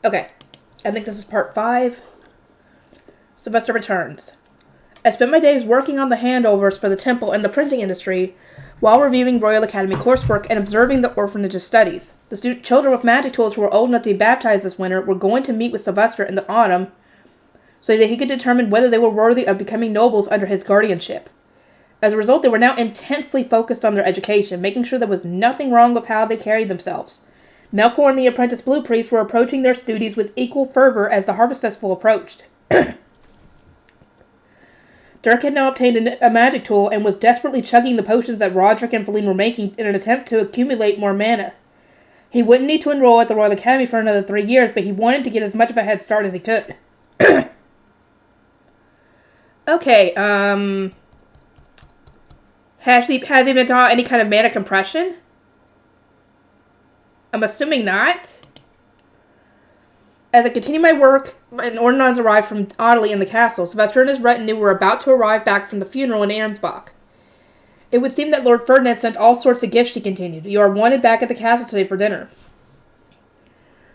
Okay. I think this is part 5. Sylvester returns. I spent my days working on the handovers for the temple and the printing industry while reviewing Royal Academy coursework and observing the orphanage's studies. The children with magic tools who were old enough to be baptized this winter were going to meet with Sylvester in the autumn so that he could determine whether they were worthy of becoming nobles under his guardianship. As a result, they were now intensely focused on their education, making sure there was nothing wrong with how they carried themselves. Melkor and the apprentice Blue Priest were approaching their duties with equal fervor as the Harvest Festival approached. Dirk had now obtained a magic tool and was desperately chugging the potions that Roderick and Feline were making in an attempt to accumulate more mana. He wouldn't need to enroll at the Royal Academy for another 3 years, but he wanted to get as much of a head start as he could. Okay, has he been taught any kind of mana compression? I'm assuming not. As I continued my work, an ordinance arrived from Audley in the castle. Sylvester and his retinue were about to arrive back from the funeral in Arnsbach. It would seem that Lord Ferdinand sent all sorts of gifts, she continued. You are wanted back at the castle today for dinner.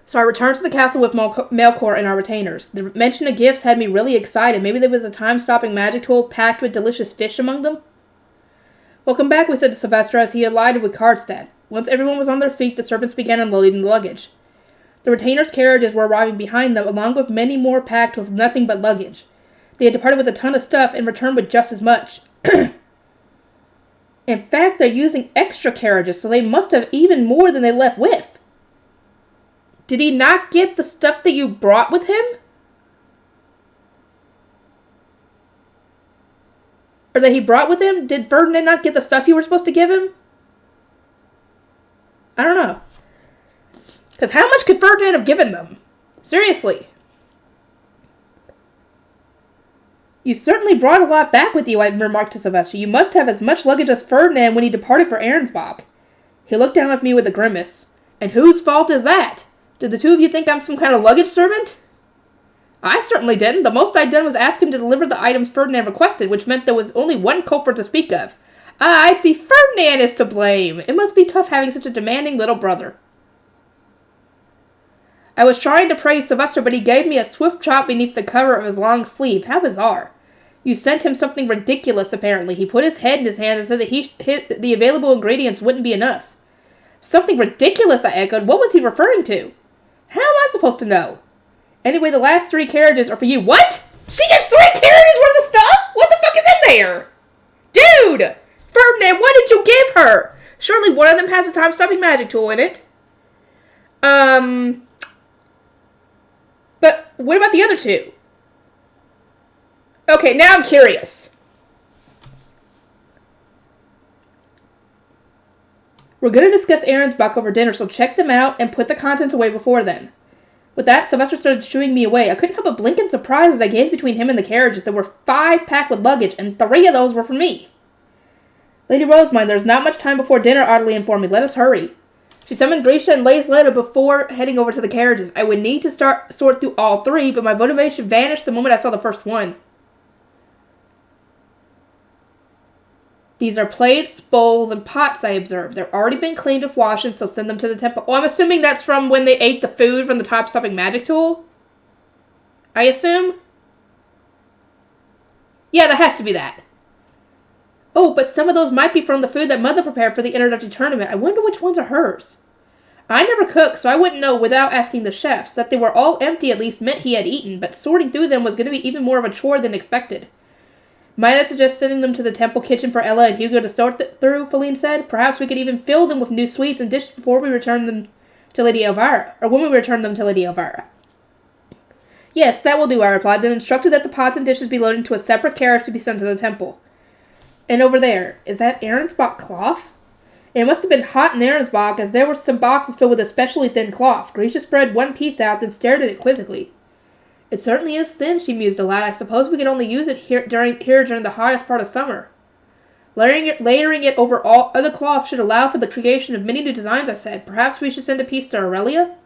So I returned to the castle with Melkor and our retainers. The mention of gifts had me really excited. Maybe there was a time-stopping magic tool packed with delicious fish among them? Welcome back, we said to Sylvester as he alighted with Cardstad. Once everyone was on their feet, the servants began unloading the luggage. The retainers' carriages were arriving behind them, along with many more packed with nothing but luggage. They had departed with a ton of stuff and returned with just as much. In fact, they're using extra carriages, so they must have even more than they left with. Did he not get the stuff that you brought with him? Or that he brought with him? Did Ferdinand not get the stuff you were supposed to give him? I don't know. Because how much could Ferdinand have given them? Seriously. You certainly brought a lot back with you, I remarked to Sylvester. You must have as much luggage as Ferdinand when he departed for Arnsbach. He looked down at me with a grimace. And whose fault is that? Did the two of you think I'm some kind of luggage servant? I certainly didn't. The most I'd done was ask him to deliver the items Ferdinand requested, which meant there was only one culprit to speak of. Ah, I see. Ferdinand is to blame. It must be tough having such a demanding little brother. I was trying to praise Sylvester, but he gave me a swift chop beneath the cover of his long sleeve. How bizarre. You sent him something ridiculous, apparently. He put his head in his hand and said that the available ingredients wouldn't be enough. Something ridiculous, I echoed. What was he referring to? How am I supposed to know? Anyway, the last 3 carriages are for you. What? She gets 3 carriages worth of stuff? What the fuck is in there? Dude! Ferdinand, what did you give her? Surely one of them has a time-stopping magic tool in it. But what about the other 2? Okay, now I'm curious. We're going to discuss Arnsbach over dinner, so check them out and put the contents away before then. With that, Sylvester started shooing me away. I couldn't help but blink in surprise as I gazed between him and the carriages. There were 5 packed with luggage, and 3 of those were for me. Lady Rosemine, there's not much time before dinner, Audley informed me. Let us hurry. She summoned Grisha and Lace Leda before heading over to the carriages. I would need to sort through all 3, but my motivation vanished the moment I saw the first one. These are plates, bowls, and pots, I observed. They've already been cleaned with washing, so send them to the temple. Oh, I'm assuming that's from when they ate the food from the top-stopping magic tool? I assume? Yeah, that has to be that. Oh, but some of those might be from the food that Mother prepared for the introductory tournament. I wonder which ones are hers. I never cooked, so I wouldn't know without asking the chefs. That they were all empty at least meant he had eaten, but sorting through them was going to be even more of a chore than expected. Might I suggest sending them to the temple kitchen for Ella and Hugo to sort through, Feline said. Perhaps we could even fill them with new sweets and dishes before we return them to Lady Elvira, or when we return them to Lady Elvira. Yes, that will do, I replied, then instructed that the pots and dishes be loaded into a separate carriage to be sent to the temple. And over there, is that Arnsbach cloth? It must have been hot in Arnsbach, as there were some boxes filled with especially thin cloth. Grisha spread one piece out, then stared at it quizzically. It certainly is thin, she mused aloud. I suppose we could only use it here during the hottest part of summer. Layering it over all other cloth should allow for the creation of many new designs, I said. Perhaps we should send a piece to Aurelia?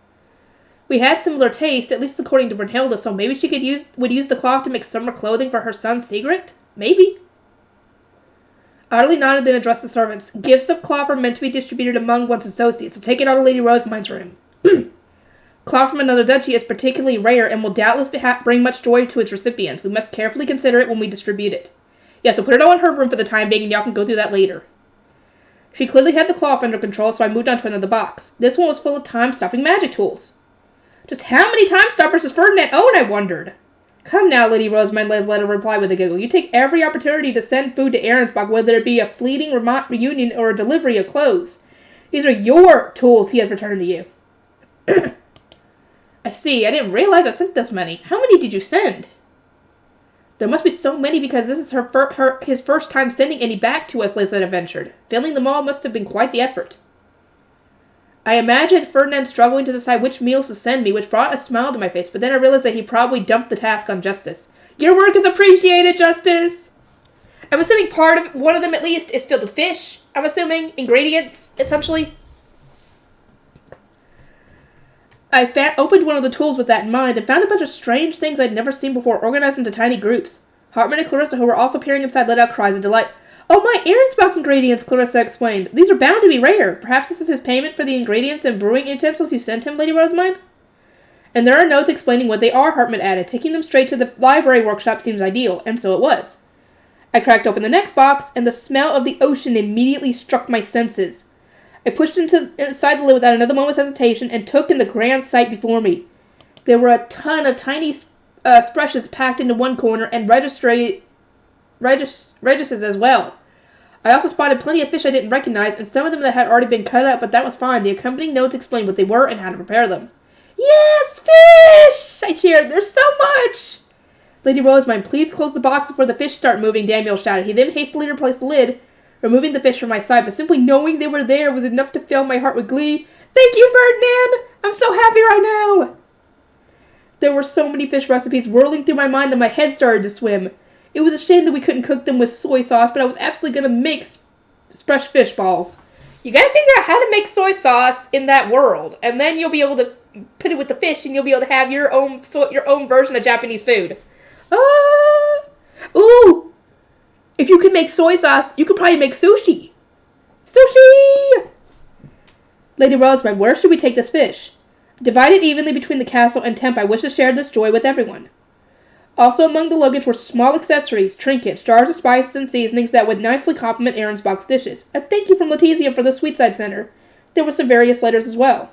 We had similar taste, at least according to Brunhilde, so maybe she would use the cloth to make summer clothing for her son Sigrid? Maybe. Audley nodded, then addressed the servants. Gifts of cloth are meant to be distributed among one's associates, so take it out of Lady Rosemine's room. Cloth from another duchy is particularly rare and will doubtless bring much joy to its recipients. We must carefully consider it when we distribute it. Yeah, so put it all in her room for the time being, and y'all can go through that later. She clearly had the cloth under control, so I moved on to another box. This one was full of time-stopping magic tools. Just how many time-stoppers does Ferdinand own, I wondered? Come now, Lady Rosamond, let her reply with a giggle. You take every opportunity to send food to Ahrensbach, whether it be a fleeting reunion or a delivery of clothes. These are your tools he has returned to you. I see. I didn't realize I sent this many. How many did you send? There must be so many because this is his first time sending any back to us, Lizette ventured. Filling them all must have been quite the effort. I imagined Ferdinand struggling to decide which meals to send me, which brought a smile to my face, but then I realized that he probably dumped the task on Justice. Your work is appreciated, Justice! I'm assuming one of them at least, is filled with fish. I'm assuming ingredients, essentially. I opened one of the tools with that in mind and found a bunch of strange things I'd never seen before organized into tiny groups. Hartman and Clarissa, who were also peering inside, let out cries of delight. Oh, my Ahrensbach ingredients, Clarissa explained. These are bound to be rare. Perhaps this is his payment for the ingredients and brewing utensils you sent him, Lady Rosamond? And there are notes explaining what they are, Hartman added. Taking them straight to the library workshop seems ideal, and so it was. I cracked open the next box, and the smell of the ocean immediately struck my senses. I pushed inside the lid without another moment's hesitation and took in the grand sight before me. There were a ton of tiny sprushes packed into one corner and registers as well. I also spotted plenty of fish I didn't recognize, and some of them that had already been cut up, but that was fine. The accompanying notes explained what they were and how to prepare them. Yes, fish! I cheered. There's so much! Lady Rosamond, please close the box before the fish start moving, Daniel shouted. He then hastily replaced the lid, removing the fish from my side, but simply knowing they were there was enough to fill my heart with glee. Thank you, Ferdinand! I'm so happy right now! There were so many fish recipes whirling through my mind that my head started to swim. It was a shame that we couldn't cook them with soy sauce, but I was absolutely going to make fresh fish balls. You gotta figure out how to make soy sauce in that world, and then you'll be able to put it with the fish, and you'll be able to have your own version of Japanese food. Ooh! If you could make soy sauce, you could probably make sushi. Sushi! Lady Rosamond, where should we take this fish? Divided evenly between the castle and temp, I wish to share this joy with everyone. Also among the luggage were small accessories, trinkets, jars of spices and seasonings that would nicely complement Ahrensbach's dishes. A thank you from Letizia for the Sweetside Center. There were some various letters as well.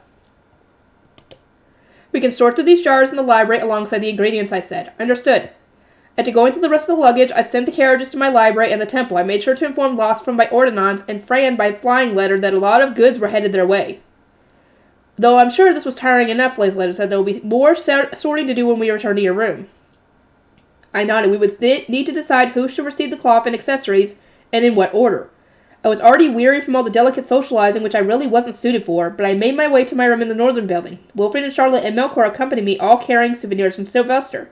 We can sort through these jars in the library alongside the ingredients, I said. Understood. After going through the rest of the luggage, I sent the carriages to my library and the temple. I made sure to inform Losfrom by ordonnance and Fran by flying letter that a lot of goods were headed their way. Though I'm sure this was tiring enough, Letter said, there will be more sorting to do when we return to your room. I nodded. We would need to decide who should receive the cloth and accessories, and in what order. I was already weary from all the delicate socializing, which I really wasn't suited for, but I made my way to my room in the northern building. Wilfred and Charlotte and Melchior accompanied me, all carrying souvenirs from Sylvester.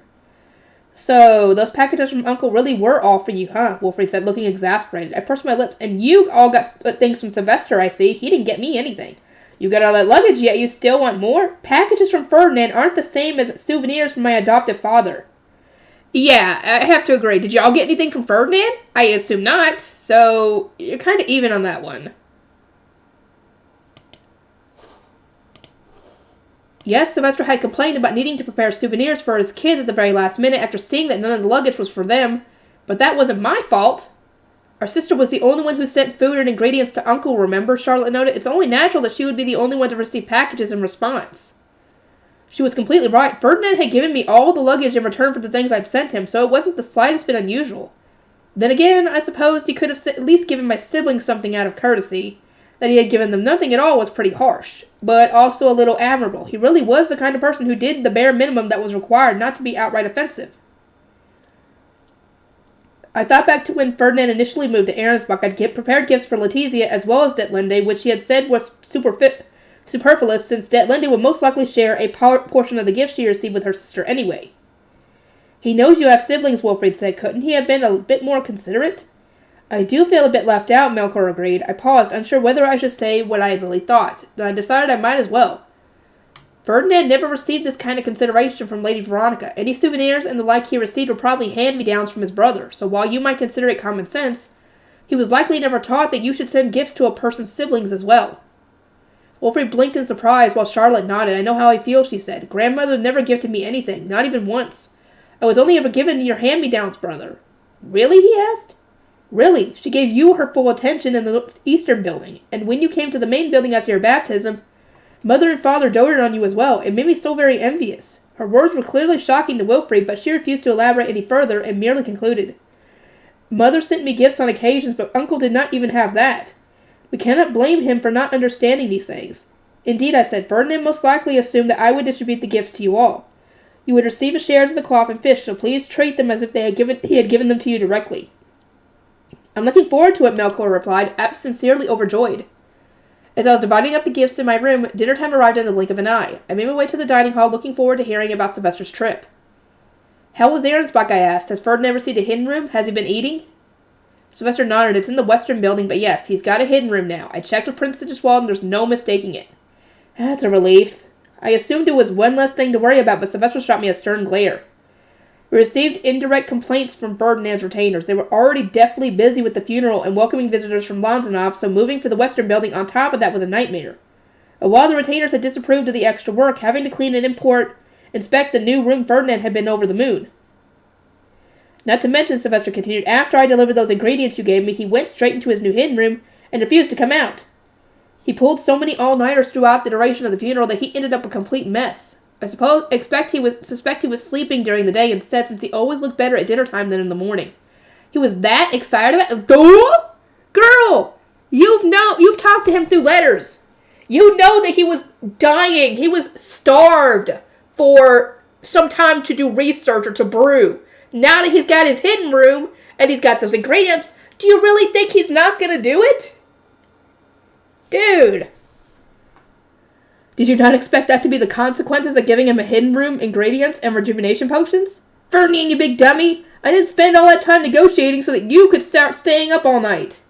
So, those packages from Uncle really were all for you, huh? Wilfred said, looking exasperated. I pursed my lips. And you all got things from Sylvester, I see. He didn't get me anything. You got all that luggage, yet you still want more? Packages from Ferdinand aren't the same as souvenirs from my adoptive father. Yeah, I have to agree. Did y'all get anything from Ferdinand? I assume not. So, you're kind of even on that one. Yes, Sylvester had complained about needing to prepare souvenirs for his kids at the very last minute after seeing that none of the luggage was for them. But that wasn't my fault. Our sister was the only one who sent food and ingredients to Uncle, remember? Charlotte noted. It's only natural that she would be the only one to receive packages in response. She was completely right. Ferdinand had given me all the luggage in return for the things I'd sent him, so it wasn't the slightest bit unusual. Then again, I suppose he could have at least given my siblings something out of courtesy. That he had given them nothing at all was pretty harsh, but also a little admirable. He really was the kind of person who did the bare minimum that was required, not to be outright offensive. I thought back to when Ferdinand initially moved to Ahrensbach. I'd prepared gifts for Letizia as well as Detlinde, which he had said was superfluous, since Detlinde would most likely share a portion of the gifts she received with her sister anyway. He knows you have siblings, Wilfred said. Couldn't he have been a bit more considerate? I do feel a bit left out, Melchior agreed. I paused, unsure whether I should say what I had really thought. Then I decided I might as well. Ferdinand never received this kind of consideration from Lady Veronica. Any souvenirs and the like he received were probably hand-me-downs from his brother, so while you might consider it common sense, he was likely never taught that you should send gifts to a person's siblings as well. Wilfred blinked in surprise while Charlotte nodded. I know how I feel, she said. Grandmother never gifted me anything, not even once. I was only ever given your hand-me-downs, brother. Really? He asked. Really. She gave you her full attention in the Eastern building, and when you came to the main building after your baptism, Mother and Father doted on you as well. It made me so very envious. Her words were clearly shocking to Wilfred, but she refused to elaborate any further and merely concluded. Mother sent me gifts on occasions, but Uncle did not even have that. We cannot blame him for not understanding these things. Indeed, I said, Ferdinand most likely assumed that I would distribute the gifts to you all. You would receive a shares of the cloth and fish, so please treat them as if he had given them to you directly. I'm looking forward to it, Melchior replied, sincerely overjoyed. As I was dividing up the gifts in my room, dinner time arrived in the blink of an eye. I made my way to the dining hall, looking forward to hearing about Sylvester's trip. How was Ahrensbach, I asked. Has Ferdinand received a hidden room? Has he been eating? Sylvester nodded. It's in the western building, but yes, he's got a hidden room now. I checked with Prince Sigiswald, and there's no mistaking it. That's a relief. I assumed it was one less thing to worry about, but Sylvester shot me a stern glare. We received indirect complaints from Ferdinand's retainers. They were already deftly busy with the funeral and welcoming visitors from Lanzanov, so moving for the western building on top of that was a nightmare. And while the retainers had disapproved of the extra work, having to clean and inspect the new room Ferdinand had been over the moon. Not to mention, Sylvester continued, after I delivered those ingredients you gave me, he went straight into his new hidden room and refused to come out. He pulled so many all-nighters throughout the duration of the funeral that he ended up a complete mess. I suspect he was sleeping during the day instead, since he always looked better at dinner time than in the morning. He was that excited about it. Girl! You've talked to him through letters. You know that he was dying. He was starved for some time to do research or to brew. Now that he's got his hidden room and he's got those ingredients, do you really think he's not going to do it? Dude. Did you not expect that to be the consequences of giving him a hidden room, ingredients, and rejuvenation potions? Ferdinand, you big dummy. I didn't spend all that time negotiating so that you could start staying up all night.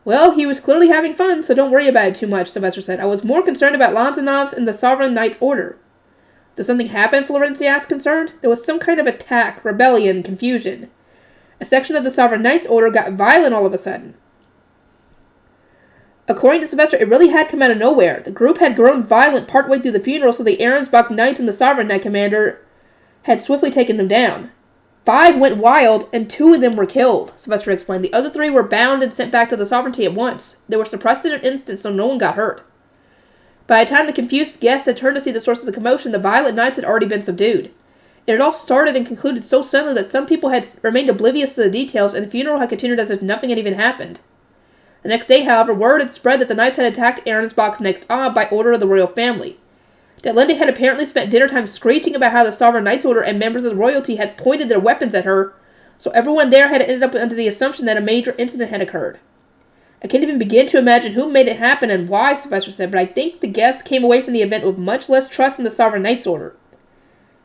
Well, he was clearly having fun, so don't worry about it too much, Sylvester said. I was more concerned about Lanzanov's and the Sovereign Knight's order. Did something happen? Florenzi asked, concerned. There was some kind of attack, rebellion, confusion. A section of the Sovereign Knight's order got violent all of a sudden. According to Sylvester, it really had come out of nowhere. The group had grown violent partway through the funeral, so the Ahrensbach Knights and the Sovereign Knight commander had swiftly taken them down. 5 went wild, and 2 of them were killed, Sylvester explained. The other 3 were bound and sent back to the Sovereignty at once. They were suppressed in an instant, so no one got hurt. By the time the confused guests had turned to see the source of the commotion, the violent knights had already been subdued. It had all started and concluded so suddenly that some people had remained oblivious to the details, and the funeral had continued as if nothing had even happened. The next day, however, word had spread that the knights had attacked Ahrensbach's next Ob by order of the royal family. Detlinde had apparently spent dinner time screeching about how the Sovereign Knight's Order and members of the royalty had pointed their weapons at her, so everyone there had ended up under the assumption that a major incident had occurred. I can't even begin to imagine who made it happen and why, Sylvester said, but I think the guests came away from the event with much less trust in the Sovereign Knight's Order.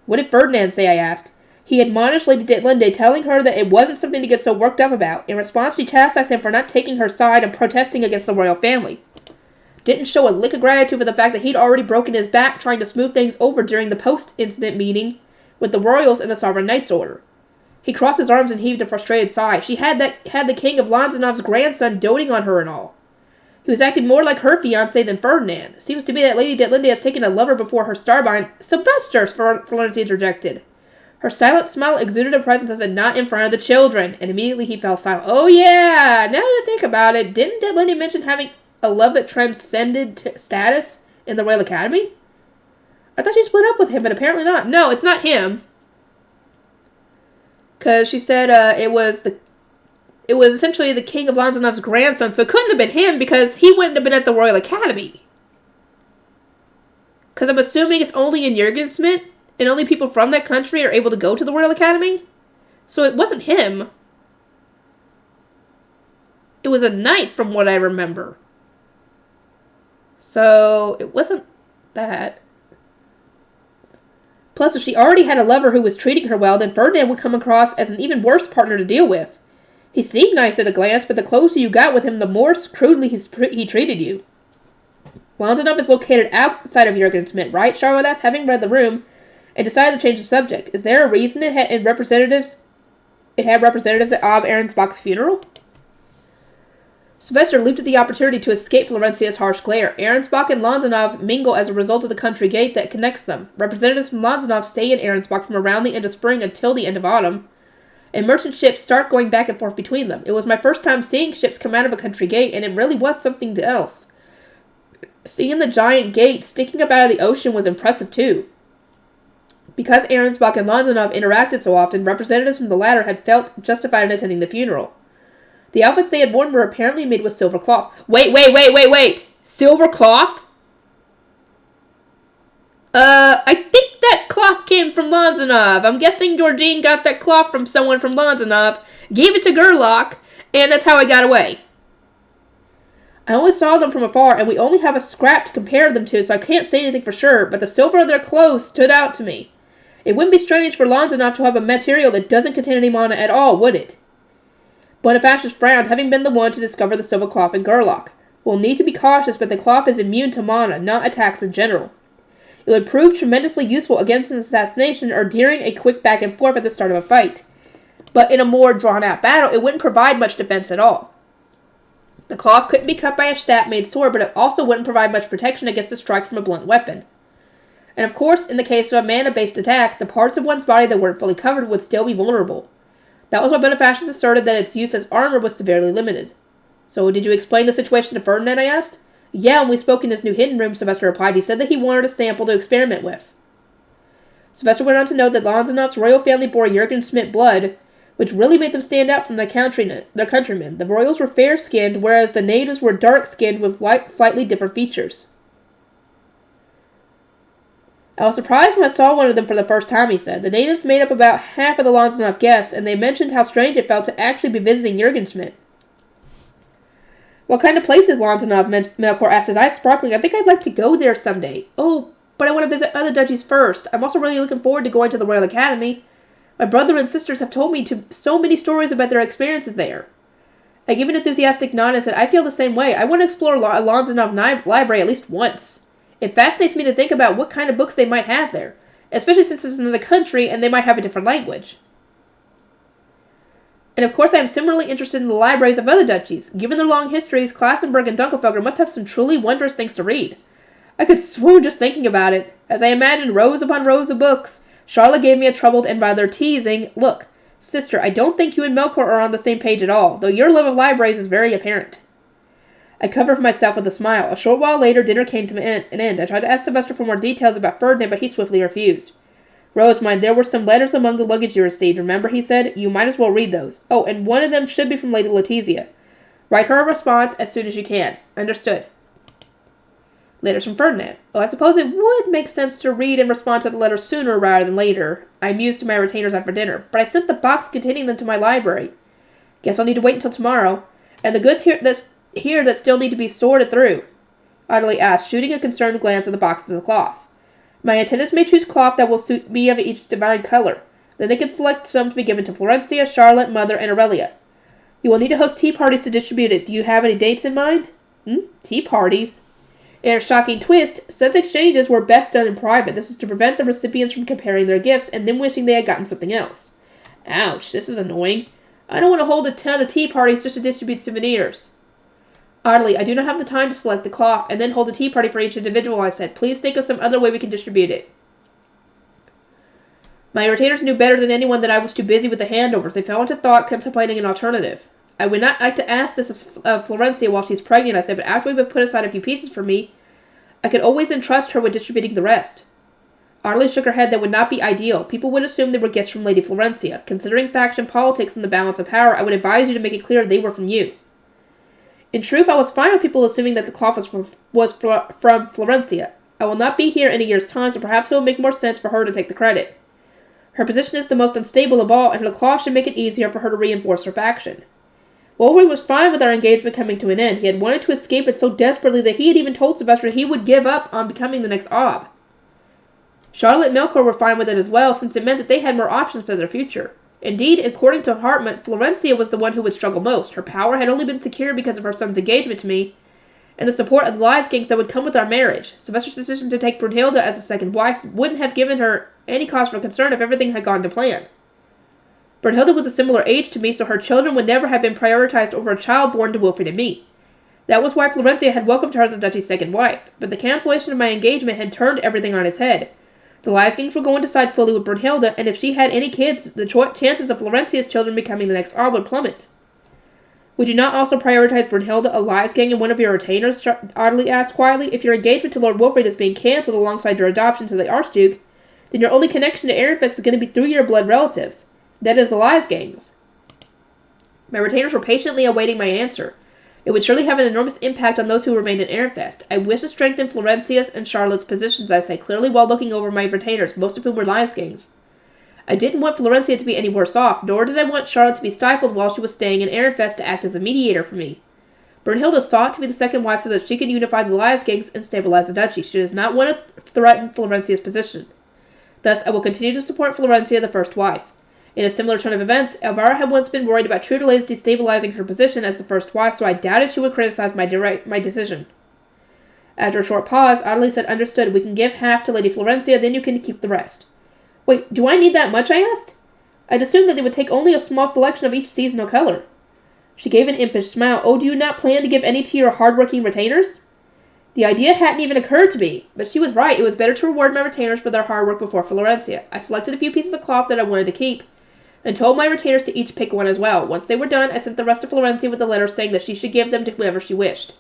What did Ferdinand say, I asked. He admonished Lady Detlinde, telling her that it wasn't something to get so worked up about. In response, she chastised him for not taking her side and protesting against the royal family. Didn't show a lick of gratitude for the fact that he'd already broken his back trying to smooth things over during the post-incident meeting with the royals and the Sovereign Knight's Order. He crossed his arms and heaved a frustrated sigh. She had the king of Lanzanov's grandson doting on her and all. He was acting more like her fiancé than Ferdinand. Seems to me that Lady Detlinde has taken a lover before her starbind. Sylvester, Florenzi interjected. Her silent smile exuded a presence and said, not in front of the children, and immediately he fell silent. Oh yeah, now that I think about it, didn't Detlinde mention having a love that transcended status in the Royal Academy? I thought she split up with him, but apparently not. No, it's not him. Because she said it was essentially the King of Lanzanov's grandson, so it couldn't have been him because he wouldn't have been at the Royal Academy. Because I'm assuming it's only in Jurgensmith, and only people from that country are able to go to the Royal Academy. So it wasn't him. It was a knight from what I remember. So it wasn't that. Plus, if she already had a lover who was treating her well, then Ferdinand would come across as an even worse partner to deal with. He seemed nice at a glance, but the closer you got with him, the more crudely he treated you. Lanzanov is located outside of Jurgensmith, right? Charlotte asked, having read the room, and decided to change the subject. Is there a reason it had representatives at Ob Ahrensbach's funeral? Sylvester leaped at the opportunity to escape Florencia's harsh glare. Ahrensbach and Lanzanov mingle as a result of the country gate that connects them. Representatives from Lanzanov stay in Ahrensbach from around the end of spring until the end of autumn, and merchant ships start going back and forth between them. It was my first time seeing ships come out of a country gate, and it really was something else. Seeing the giant gate sticking up out of the ocean was impressive too. Because Ahrensbach and Lanzanov interacted so often, representatives from the latter had felt justified in attending the funeral. The outfits they had worn were apparently made with silver cloth. Wait! Silver cloth? I think that cloth came from Lanzanov. I'm guessing Georgine got that cloth from someone from Lanzanov, gave it to Gerlach, and that's how I got away. I only saw them from afar, and we only have a scrap to compare them to, so I can't say anything for sure, but the silver of their clothes stood out to me. It wouldn't be strange for Lanzanov to have a material that doesn't contain any mana at all, would it? Bonifacius frowned, having been the one to discover the silver cloth in Gerlach. We'll need to be cautious, but the cloth is immune to mana, not attacks in general. It would prove tremendously useful against an assassination or during a quick back and forth at the start of a fight. But in a more drawn-out battle, it wouldn't provide much defense at all. The cloth couldn't be cut by a stat-made sword, but it also wouldn't provide much protection against a strike from a blunt weapon. And of course, in the case of a mana-based attack, the parts of one's body that weren't fully covered would still be vulnerable. That was why Bonifacius asserted that its use as armor was severely limited. So, did you explain the situation to Ferdinand, I asked? Yeah, when we spoke in his new hidden room, Sylvester replied. He said that he wanted a sample to experiment with. Sylvester went on to note that Lanzanov's royal family bore Jürgen Schmidt blood, which really made them stand out from their countrymen. The royals were fair-skinned, whereas the natives were dark-skinned with slightly different features. I was surprised when I saw one of them for the first time, he said. The natives made up about half of the Lanzanov guests, and they mentioned how strange it felt to actually be visiting Jürgen Schmidt. What kind of place is Lanzanov? Melkor asked, his eyes sparkling. I think I'd like to go there someday. Oh, but I want to visit other duchies first. I'm also really looking forward to going to the Royal Academy. My brother and sisters have told me so many stories about their experiences there. I gave an enthusiastic nod and said, I feel the same way. I want to explore a Lanzanov library at least once. It fascinates me to think about what kind of books they might have there, especially since it's in another country and they might have a different language. And of course I am similarly interested in the libraries of other duchies. Given their long histories, Klassenberg and Dunkelfelder must have some truly wondrous things to read. I could swoon just thinking about it. As I imagined rows upon rows of books, Charlotte gave me a troubled and rather teasing look. Sister, I don't think you and Melkor are on the same page at all, though your love of libraries is very apparent. I covered myself with a smile. A short while later, dinner came to an end. I tried to ask Sylvester for more details about Ferdinand, but he swiftly refused. Rosamund, there were some letters among the luggage you received. Remember, he said, you might as well read those. Oh, and one of them should be from Lady Letizia. Write her a response as soon as you can. Understood. Letters from Ferdinand. Oh, I suppose it would make sense to read and respond to the letters sooner rather than later. I mused to my retainers after dinner, but I sent the box containing them to my library. Guess I'll need to wait until tomorrow. And the goods here that still need to be sorted through? Ottilie asked, shooting a concerned glance at the boxes of cloth. My attendants may choose cloth that will suit me of each divine color. Then they can select some to be given to Florencia, Charlotte, Mother, and Aurelia. You will need to host tea parties to distribute it. Do you have any dates in mind? Tea parties? In a shocking twist, such exchanges were best done in private. This is to prevent the recipients from comparing their gifts and then wishing they had gotten something else. Ouch, this is annoying. I don't want to hold a ton of tea parties just to distribute souvenirs. Ottilie, I do not have the time to select the cloth and then hold a tea party for each individual, I said. Please think of some other way we can distribute it. My retainers knew better than anyone that I was too busy with the handovers. They fell into thought, contemplating an alternative. I would not like to ask this of Florencia while she's pregnant, I said, but after we've put aside a few pieces for me, I could always entrust her with distributing the rest. Ottilie shook her head. That would not be ideal. People would assume they were gifts from Lady Florencia. Considering faction politics and the balance of power, I would advise you to make it clear they were from you. In truth, I was fine with people assuming that the cloth was from Florencia. I will not be here in a year's time, so perhaps it will make more sense for her to take the credit. Her position is the most unstable of all, and the cloth should make it easier for her to reinforce her faction. Wolverine was fine with our engagement coming to an end. He had wanted to escape it so desperately that he had even told Sylvester he would give up on becoming the next Ob. Charlotte and Melkor were fine with it as well, since it meant that they had more options for their future. Indeed, according to Hartmut, Florencia was the one who would struggle most. Her power had only been secured because of her son's engagement to me, and the support of the Lives Kings that would come with our marriage. Sylvester's decision to take Brunhilde as a second wife wouldn't have given her any cause for concern if everything had gone to plan. Brunhilde was a similar age to me, so her children would never have been prioritized over a child born to Wilfrid and me. That was why Florencia had welcomed her as the Duchy's second wife, but the cancellation of my engagement had turned everything on its head. The Lysgangs were going to side fully with Brunhilde, and if she had any kids, the chances of Florencia's children becoming the next Arl would plummet. Would you not also prioritize Brunhilde, a Lysgang, and one of your retainers? Audley asked quietly. If your engagement to Lord Wolfrid is being cancelled alongside your adoption to the Archduke, then your only connection to Ehrenfest is going to be through your blood relatives. That is the Lysgangs. My retainers were patiently awaiting my answer. It would surely have an enormous impact on those who remained in Ehrenfest. I wish to strengthen Florencia's and Charlotte's positions, I say clearly while looking over my retainers, most of whom were Lysgangs. I didn't want Florencia to be any worse off, nor did I want Charlotte to be stifled while she was staying in Ehrenfest to act as a mediator for me. Brunhilde sought to be the second wife so that she could unify the Lysgangs and stabilize the duchy. She does not want to threaten Florencia's position. Thus, I will continue to support Florencia, the first wife. In a similar turn of events, Elvira had once been worried about Trudelet's destabilizing her position as the first wife, so I doubted she would criticize my decision. After a short pause, Audley said, "Understood. We can give half to Lady Florencia, then you can keep the rest." "Wait, do I need that much?" I asked. I'd assumed that they would take only a small selection of each seasonal color. She gave an impish smile. "Oh, do you not plan to give any to your hard-working retainers?" The idea hadn't even occurred to me, but she was right. It was better to reward my retainers for their hard work before Florencia. I selected a few pieces of cloth that I wanted to keep, and told my retainers to each pick one as well. Once they were done, I sent the rest to Florencia with a letter saying that she should give them to whoever she wished.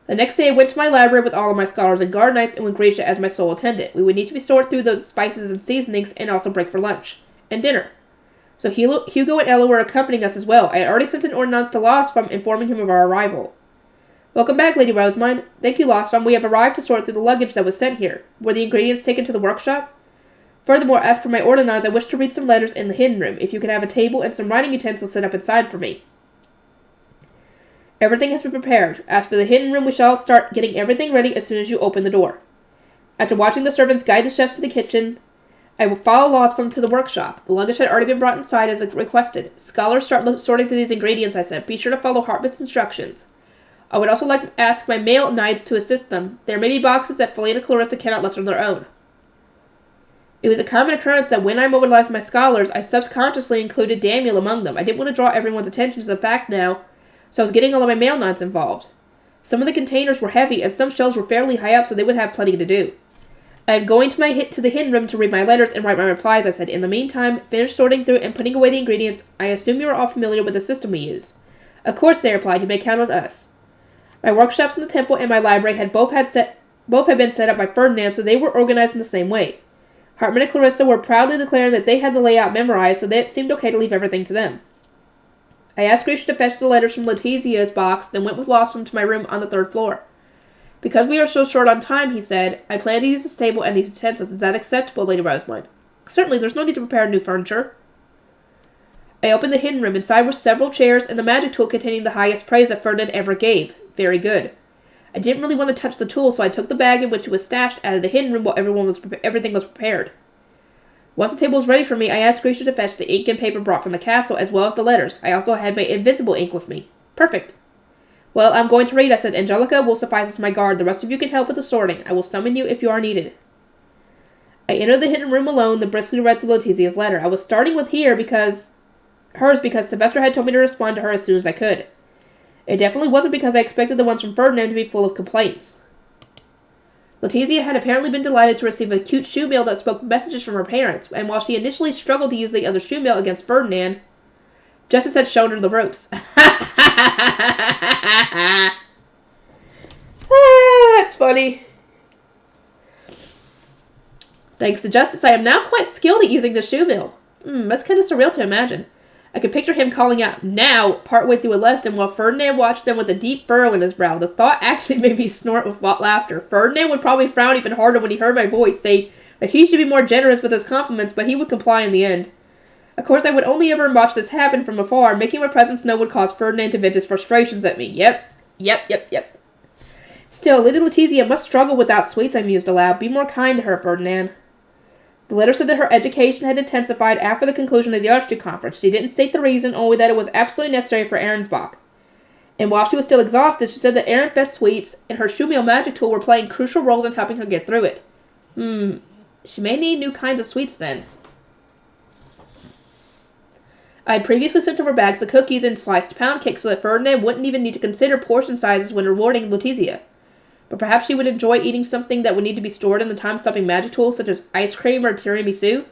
The next day I went to my library with all of my scholars and guard knights and with Grisha as my sole attendant. We would need to be sorted through those spices and seasonings and also break for lunch. And dinner. So Hugo and Ella were accompanying us as well. I had already sent an ordinance to Losfam informing him of our arrival. "Welcome back, Lady Rosamund." "Thank you, Losfam. We have arrived to sort through the luggage that was sent here. Were the ingredients taken to the workshop? Furthermore, as per my ordinance, I wish to read some letters in the hidden room. If you could have a table and some writing utensils set up inside for me." "Everything has been prepared. As for the hidden room, we shall start getting everything ready as soon as you open the door." After watching the servants guide the chefs to the kitchen, I will follow Losfam to the workshop. The luggage had already been brought inside as requested. "Scholars, start sorting through these ingredients," I said. "Be sure to follow Hartmut's instructions. I would also like to ask my male knights to assist them. There may be boxes that Felina and Clarissa cannot lift on their own." It was a common occurrence that when I mobilized my scholars, I subconsciously included Daniel among them. I didn't want to draw everyone's attention to the fact now, so I was getting all of my male knights involved. Some of the containers were heavy, and some shelves were fairly high up, so they would have plenty to do. "I am going to the hidden room to read my letters and write my replies," I said. "In the meantime, finish sorting through and putting away the ingredients. I assume you are all familiar with the system we use." "Of course," they replied. "You may count on us." My workshops in the temple and my library had both been set up by Ferdinand, so they were organized in the same way. Hartmut and Clarissa were proudly declaring that they had the layout memorized, so it seemed okay to leave everything to them. I asked Grisha to fetch the letters from Letizia's box, then went with Losfam to my room on the 3rd floor. "Because we are so short on time," he said, "I plan to use this table and these utensils. Is that acceptable, Lady Rosamund?" "Certainly, there's no need to prepare new furniture." I opened the hidden room. Inside were several chairs and the magic tool containing the highest praise that Ferdinand ever gave. Very good. I didn't really want to touch the tool, so I took the bag in which it was stashed out of the hidden room while everything was prepared. Once the table was ready for me, I asked Grisha to fetch the ink and paper brought from the castle, as well as the letters. I also had my invisible ink with me. Perfect. "Well, I'm going to read," I said. "Angelica will suffice as my guard. The rest of you can help with the sorting. I will summon you if you are needed." I entered the hidden room alone, then briskly read through Letizia's letter. I was starting with hers because Sylvester had told me to respond to her as soon as I could. It definitely wasn't because I expected the ones from Ferdinand to be full of complaints. Letizia had apparently been delighted to receive a cute shoe mail that spoke messages from her parents, and while she initially struggled to use the other shoe mail against Ferdinand, Justice had shown her the ropes. That's funny. Thanks to Justice, I am now quite skilled at using the shoe mail. That's kind of surreal to imagine. I could picture him calling out, "Now," partway through a lesson while Ferdinand watched them with a deep furrow in his brow. The thought actually made me snort with laughter. Ferdinand would probably frown even harder when he heard my voice say that he should be more generous with his compliments, but he would comply in the end. Of course, I would only ever watch this happen from afar. Making my presence known would cause Ferdinand to vent his frustrations at me. Yep. Still, Lady Letizia must struggle without sweets, I mused aloud. Be more kind to her, Ferdinand. The letter said that her education had intensified after the conclusion of the Archduke Conference. She didn't state the reason, only that it was absolutely necessary for Arensbach. And while she was still exhausted, she said that Ehrenfest sweets and her shoe-meal magic tool were playing crucial roles in helping her get through it. She may need new kinds of sweets then. I had previously sent over bags of cookies and sliced pound cake so that Ferdinand wouldn't even need to consider portion sizes when rewarding Letizia. But perhaps she would enjoy eating something that would need to be stored in the time-stopping magic tools such as ice cream or tiramisu.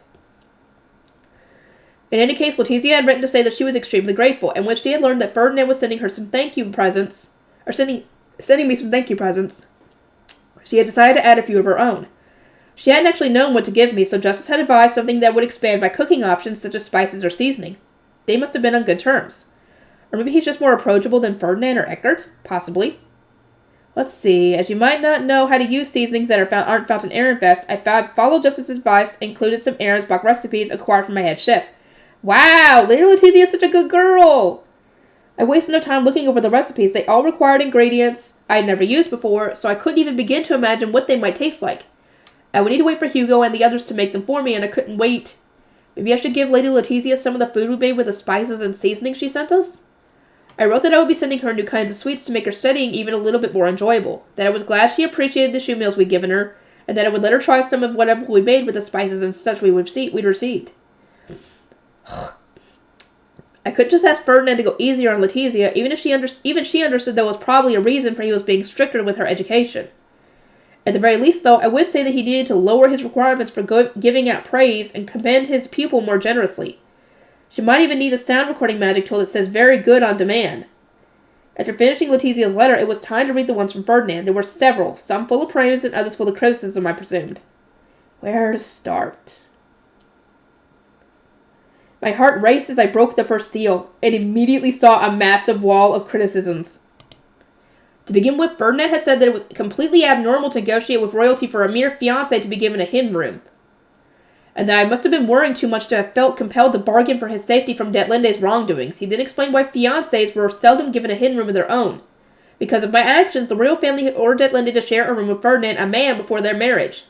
In any case, Letizia had written to say that she was extremely grateful, and when she had learned that Ferdinand was sending her some thank you presents, or sending me some thank you presents, she had decided to add a few of her own. She hadn't actually known what to give me, so Justice had advised something that would expand my cooking options, such as spices or seasoning. They must have been on good terms. Or maybe he's just more approachable than Ferdinand or Eckert? Possibly. Let's see. As you might not know how to use seasonings that aren't found in Ehrenfest, I followed Justice's advice and included some Ahrensbach recipes acquired from my head chef. Wow! Lady Letizia is such a good girl! I wasted no time looking over the recipes. They all required ingredients I had never used before, so I couldn't even begin to imagine what they might taste like. I would need to wait for Hugo and the others to make them for me, and I couldn't wait. Maybe I should give Lady Letizia some of the food we made with the spices and seasonings she sent us? I wrote that I would be sending her new kinds of sweets to make her studying even a little bit more enjoyable, that I was glad she appreciated the shoe meals we'd given her, and that I would let her try some of whatever we made with the spices and such we'd received. I couldn't just ask Ferdinand to go easier on Letizia, even she understood there was probably a reason for he was being stricter with her education. At the very least, though, I would say that he needed to lower his requirements for giving out praise and commend his pupil more generously. She might even need a sound recording magic tool that says very good on demand. After finishing Letizia's letter, it was time to read the ones from Ferdinand. There were several, some full of praise and others full of criticism, I presumed. Where to start? My heart raced as I broke the first seal, and immediately saw a massive wall of criticisms. To begin with, Ferdinand had said that it was completely abnormal to negotiate with royalty for a mere fiancé to be given a hidden room, and that I must have been worrying too much to have felt compelled to bargain for his safety from Detlende's wrongdoings. He then explained why fiancés were seldom given a hidden room of their own. Because of my actions, the royal family had ordered Detlende to share a room with Ferdinand, a man, before their marriage.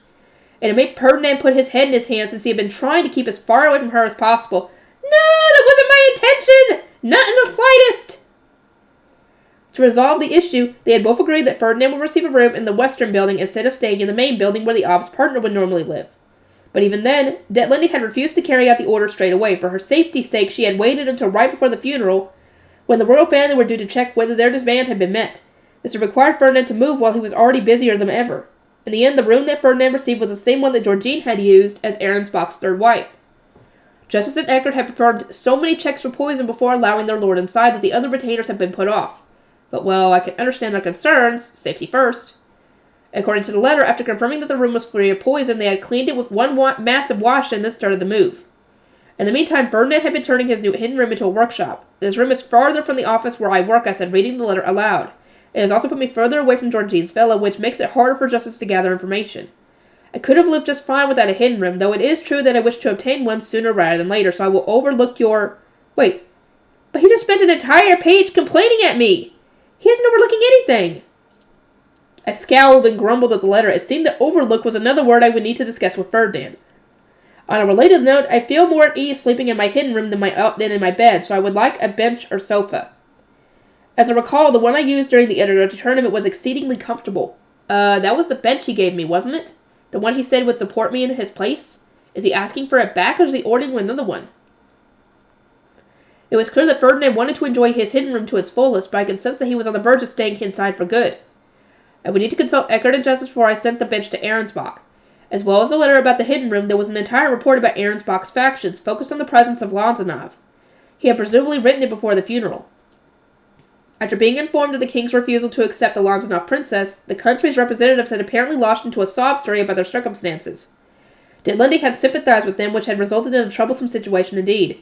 And it made Ferdinand put his head in his hands since he had been trying to keep as far away from her as possible. No, that wasn't my intention! Not in the slightest! To resolve the issue, they had both agreed that Ferdinand would receive a room in the western building instead of staying in the main building where the Ob's partner would normally live. But even then, Detlende had refused to carry out the order straight away. For her safety's sake, she had waited until right before the funeral, when the royal family were due to check whether their demand had been met. This had required Ferdinand to move while he was already busier than ever. In the end, the room that Ferdinand received was the same one that Georgine had used as Ahrensbach's third wife. Justice and Eckert had performed so many checks for poison before allowing their lord inside that the other retainers had been put off. But, well, I can understand their concerns. Safety first. According to the letter, after confirming that the room was free of poison, they had cleaned it with one massive wash and then started the move. In the meantime, Ferdinand had been turning his new hidden room into a workshop. This room is farther from the office where I work, I said, reading the letter aloud. It has also put me further away from Georgine's villa, which makes it harder for Justice to gather information. I could have lived just fine without a hidden room, though it is true that I wish to obtain one sooner rather than later, so I will overlook your... Wait, but he just spent an entire page complaining at me! He isn't overlooking anything! I scowled and grumbled at the letter. It seemed that overlook was another word I would need to discuss with Ferdinand. On a related note, I feel more at ease sleeping in my hidden room than in my bed, so I would like a bench or sofa. As I recall, the one I used during the introductory tournament was exceedingly comfortable. That was the bench he gave me, wasn't it? The one he said would support me in his place? Is he asking for it back, or is he ordering another one? It was clear that Ferdinand wanted to enjoy his hidden room to its fullest, but I could sense that he was on the verge of staying inside for good. I would need to consult Eckert and Justice before I sent the bench to Ahrensbach. As well as the letter about the hidden room, there was an entire report about Ahrensbach's factions, focused on the presence of Lanzanov. He had presumably written it before the funeral. After being informed of the king's refusal to accept the Lanzanov princess, the country's representatives had apparently launched into a sob story about their circumstances. Detlende had sympathized with them, which had resulted in a troublesome situation indeed.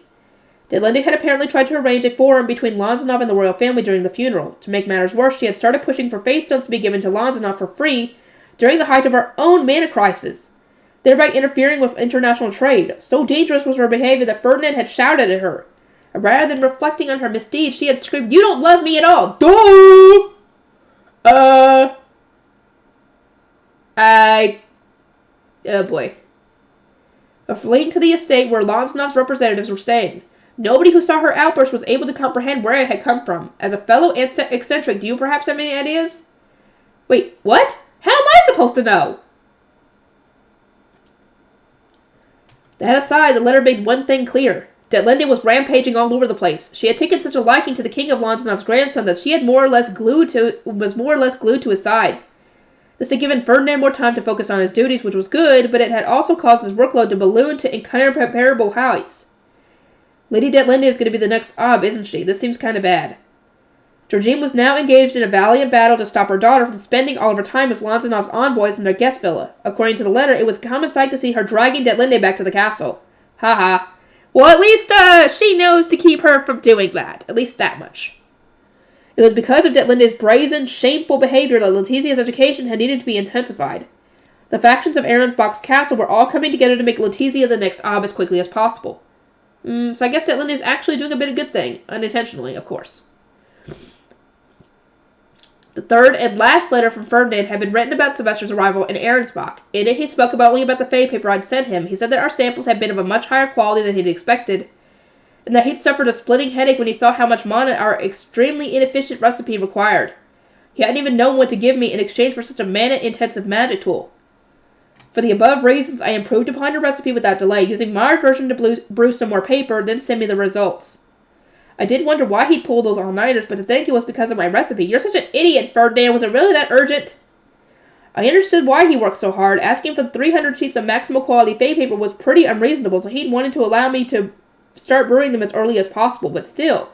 Detlende had apparently tried to arrange a forum between Lanzanov and the royal family during the funeral. To make matters worse, she had started pushing for face stones to be given to Lanzanov for free during the height of her own mana crisis, thereby interfering with international trade. So dangerous was her behavior that Ferdinand had shouted at her. Rather than reflecting on her misdeeds, she had screamed, "You don't love me at all!" Oh boy. Fleeing to the estate where Lanzanov's representatives were staying. Nobody who saw her outburst was able to comprehend where it had come from. As a fellow eccentric, do you perhaps have any ideas? Wait, what? How am I supposed to know? That aside, the letter made one thing clear. Detlinde was rampaging all over the place. She had taken such a liking to the king of Lanzanov's grandson that she had was more or less glued to his side. This had given Ferdinand more time to focus on his duties, which was good, but it had also caused his workload to balloon to incomparable heights. Lady Detlinde is going to be the next Ob, isn't she? This seems kind of bad. Georgine was now engaged in a valiant battle to stop her daughter from spending all of her time with Lanzanov's envoys in their guest villa. According to the letter, it was a common sight to see her dragging Detlinde back to the castle. Haha. Well, at least she knows to keep her from doing that. At least that much. It was because of Detlinde's brazen, shameful behavior that Letizia's education had needed to be intensified. The factions of Arensbach's castle were all coming together to make Letizia the next Ob as quickly as possible. So I guess Detlinde is actually doing a bit of good thing. Unintentionally, of course. The third and last letter from Ferdinand had been written about Sylvester's arrival in Arensbach. In it, he spoke only about the Fey paper I'd sent him. He said that our samples had been of a much higher quality than he'd expected, and that he'd suffered a splitting headache when he saw how much mana our extremely inefficient recipe required. He hadn't even known what to give me in exchange for such a mana-intensive magic tool. For the above reasons, I improved upon your recipe without delay, using my version to brew some more paper, then send me the results. I did wonder why he'd pull those all-nighters, but to think it was because of my recipe. You're such an idiot, Ferdinand. Was it really that urgent? I understood why he worked so hard. Asking for 300 sheets of maximal quality Fey paper was pretty unreasonable, so he'd wanted to allow me to start brewing them as early as possible, but still.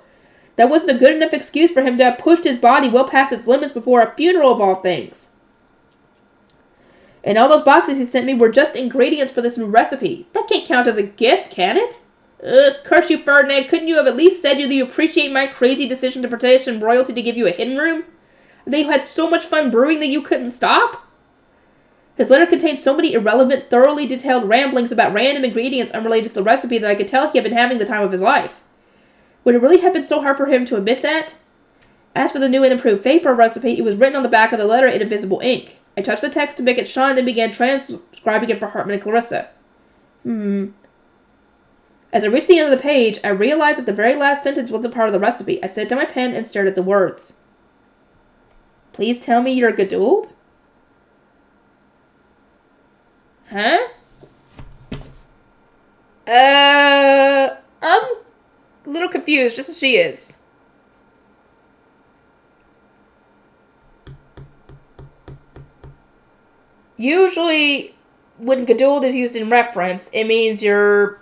That wasn't a good enough excuse for him to have pushed his body well past its limits before a funeral of all things. And all those boxes he sent me were just ingredients for this new recipe. That can't count as a gift, can it? Curse you, Ferdinand. Couldn't you have at least said you appreciate my crazy decision to petition royalty to give you a hidden room? That you had so much fun brewing that you couldn't stop? His letter contained so many irrelevant, thoroughly detailed ramblings about random ingredients unrelated to the recipe that I could tell he had been having the time of his life. Would it really have been so hard for him to admit that? As for the new and improved paper recipe, it was written on the back of the letter in invisible ink. I touched the text to make it shine, then began transcribing it for Hartman and Clarissa. As I reached the end of the page, I realized that the very last sentence wasn't part of the recipe. I set down my pen and stared at the words. Please tell me you're Geduld? Huh? I'm a little confused, just as she is. Usually, when Geduld is used in reference, it means your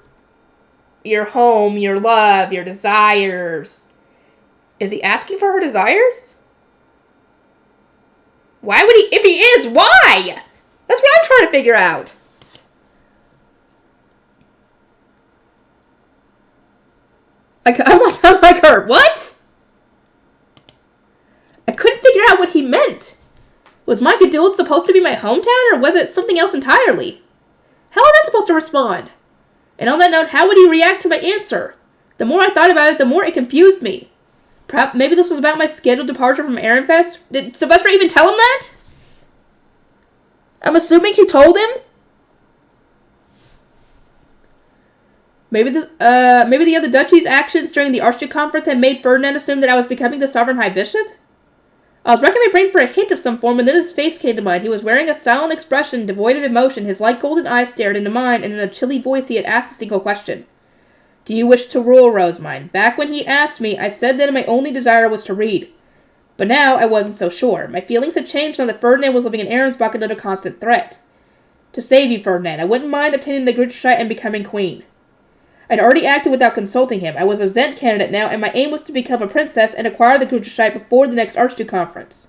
home, your love, your desires. Is he asking for her desires? Why would he? If he is, why? That's what I'm trying to figure out. I'm like her. What? I couldn't figure out what he meant. Was my Geduld supposed to be my hometown, or was it something else entirely? How was I supposed to respond? And on that note, how would he react to my answer? The more I thought about it, the more it confused me. Perhaps maybe this was about my scheduled departure from Ehrenfest? Did Sylvester even tell him that? I'm assuming he told him? Maybe the other duchy's actions during the Archduke Conference had made Ferdinand assume that I was becoming the Sovereign High Bishop? I was racking my brain for a hint of some form, and then his face came to mind. He was wearing a silent expression, devoid of emotion. His light golden eyes stared into mine, and in a chilly voice he had asked a single question. Do you wish to rule, Rosamine? Back when he asked me, I said that my only desire was to read. But now I wasn't so sure. My feelings had changed now that Ferdinand was living in Arensbach under constant threat. To save you, Ferdinand, I wouldn't mind obtaining the Grutschheit and becoming queen. I'd already acted without consulting him. I was a Zent candidate now, and my aim was to become a princess and acquire the Grutschheit before the next Archduke Conference.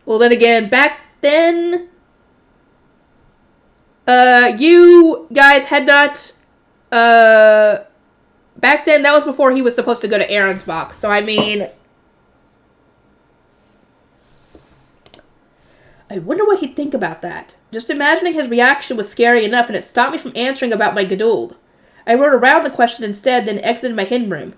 Well, then again, back then, you guys had not, back then, that was before he was supposed to go to Arensbach, so I mean, I wonder what he'd think about that. Just imagining his reaction was scary enough, and it stopped me from answering about my Geduld. I wrote around the question instead, then exited my hidden room.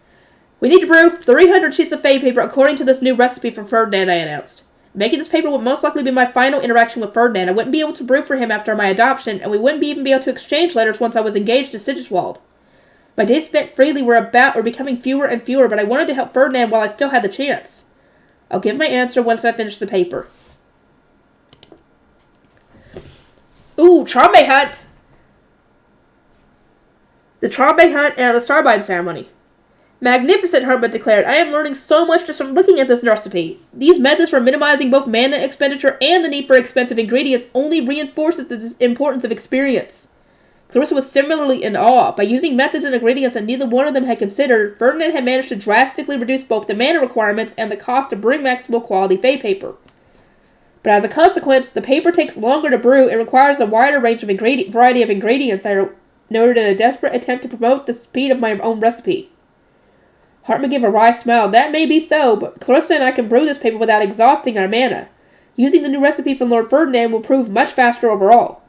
We need to brew 300 sheets of Fey paper according to this new recipe from Ferdinand, I announced. Making this paper would most likely be my final interaction with Ferdinand. I wouldn't be able to brew for him after my adoption, and we wouldn't even be able to exchange letters once I was engaged to Sigiswald. My days spent freely were becoming fewer and fewer, but I wanted to help Ferdinand while I still had the chance. I'll give my answer once I finish the paper. Ooh, Charme Hunt! The Trombe hunt and the Starbine ceremony. Magnificent, Herbert declared. I am learning so much just from looking at this recipe. These methods for minimizing both mana expenditure and the need for expensive ingredients only reinforces the importance of experience. Clarissa was similarly in awe. By using methods and ingredients that neither one of them had considered, Ferdinand had managed to drastically reduce both the mana requirements and the cost to bring maximal quality Fey paper. But as a consequence, the paper takes longer to brew and requires a wider range of variety of ingredients, I noted in a desperate attempt to promote the speed of my own recipe. Hartman gave a wry smile. That may be so, but Clarissa and I can brew this paper without exhausting our mana. Using the new recipe from Lord Ferdinand will prove much faster overall.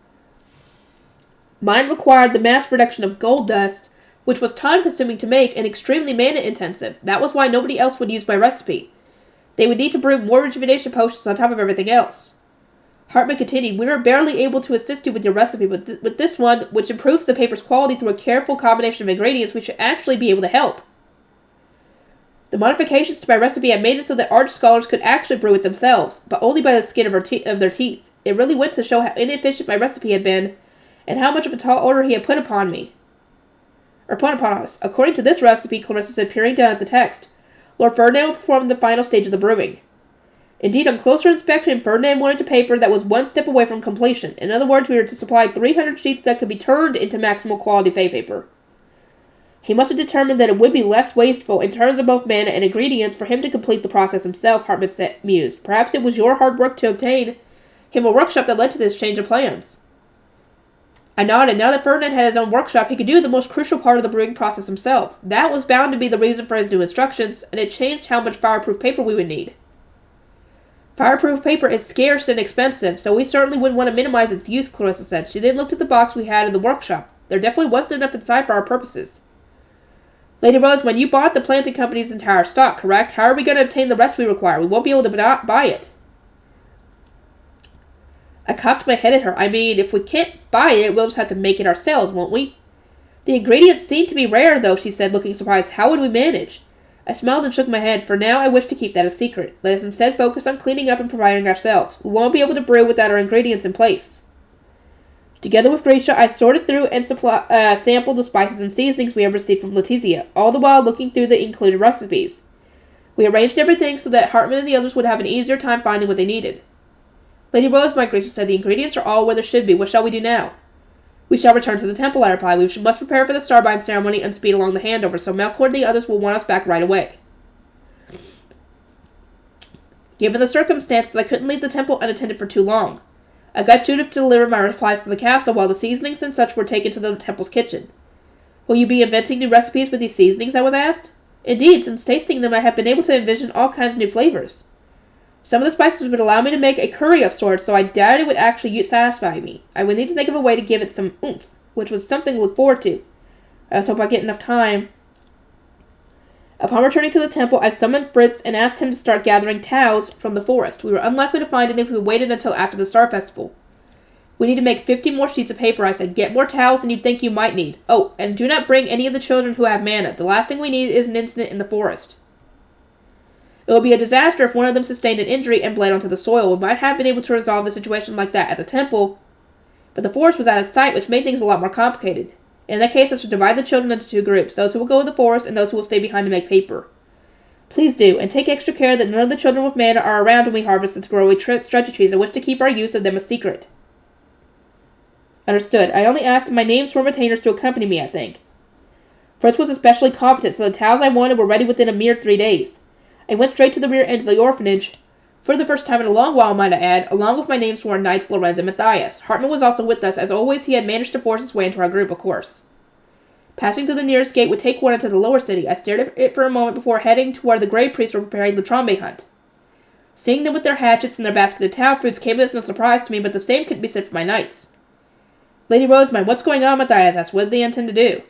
Mine required the mass production of gold dust, which was time-consuming to make and extremely mana-intensive. That was why nobody else would use my recipe. They would need to brew more rejuvenation potions on top of everything else. Hartman continued, we were barely able to assist you with your recipe, but with this one, which improves the paper's quality through a careful combination of ingredients, we should actually be able to help. The modifications to my recipe had made it so that art scholars could actually brew it themselves, but only by the skin of their teeth. It really went to show how inefficient my recipe had been, and how much of a tall order he had put upon us. According to this recipe, Clarissa said, peering down at the text, Lord Ferdinand will perform the final stage of the brewing. Indeed, on closer inspection, Ferdinand wanted a paper that was one step away from completion. In other words, we were to supply 300 sheets that could be turned into maximal quality Fey paper. He must have determined that it would be less wasteful in terms of both mana and ingredients for him to complete the process himself, Hartman mused. Perhaps it was your hard work to obtain him a workshop that led to this change of plans. I nodded. Now that Ferdinand had his own workshop, he could do the most crucial part of the brewing process himself. That was bound to be the reason for his new instructions, and it changed how much fireproof paper we would need. Fireproof paper is scarce and expensive, so we certainly wouldn't want to minimize its use, Clarissa said. She then looked at the box we had in the workshop. There definitely wasn't enough inside for our purposes. Lady Rosamund, you bought the planting company's entire stock, correct? How are we going to obtain the rest we require? We won't be able to buy it. I cocked my head at her. I mean, if we can't buy it, we'll just have to make it ourselves, won't we? The ingredients seem to be rare, though, she said, looking surprised. How would we manage? I smiled and shook my head. For now, I wish to keep that a secret. Let us instead focus on cleaning up and providing ourselves. We won't be able to brew without our ingredients in place. Together with Gracia, I sorted through and sampled the spices and seasonings we had received from Letizia, all the while looking through the included recipes. We arranged everything so that Hartman and the others would have an easier time finding what they needed. Lady Rosamund, Gracia said, the ingredients are all where they should be. What shall we do now? We shall return to the temple, I replied. We must prepare for the Starbine ceremony and speed along the handover, so Melkor and the others will want us back right away. Given the circumstances, I couldn't leave the temple unattended for too long. I got Judith to deliver my replies to the castle while the seasonings and such were taken to the temple's kitchen. Will you be inventing new recipes with these seasonings, I was asked? Indeed, since tasting them I have been able to envision all kinds of new flavors. Some of the spices would allow me to make a curry of sorts, so I doubt it would actually satisfy me. I would need to think of a way to give it some oomph, which was something to look forward to. I just hope I get enough time. Upon returning to the temple, I summoned Fritz and asked him to start gathering towels from the forest. We were unlikely to find any if we waited until after the Star Festival. We need to make 50 more sheets of paper, I said. Get more towels than you'd think you might need. Oh, and do not bring any of the children who have mana. The last thing we need is an incident in the forest. It would be a disaster if one of them sustained an injury and bled onto the soil. We might have been able to resolve the situation like that at the temple, but the forest was out of sight, which made things a lot more complicated. In that case, I should divide the children into two groups, those who will go in the forest and those who will stay behind to make paper. Please do, and take extra care that none of the children with mana are around when we harvest the growy stretchy trees. I wish to keep our use of them a secret. Understood. I only asked my name's sworn retainers to accompany me, I think. Fritz was especially competent, so the towels I wanted were ready within a mere 3 days. I went straight to the rear end of the orphanage, for the first time in a long while, might I add, along with my name-sworn knights Lorenz and Matthias. Hartman was also with us. As always, he had managed to force his way into our group, of course. Passing through the nearest gate would take one into the lower city. I stared at it for a moment before heading to where the Grey Priests were preparing the Trombe hunt. Seeing them with their hatchets and their basket of town fruits came as no surprise to me, but the same couldn't be said for my knights. Lady Rosamund, what's going on, Matthias asked. What do they intend to do?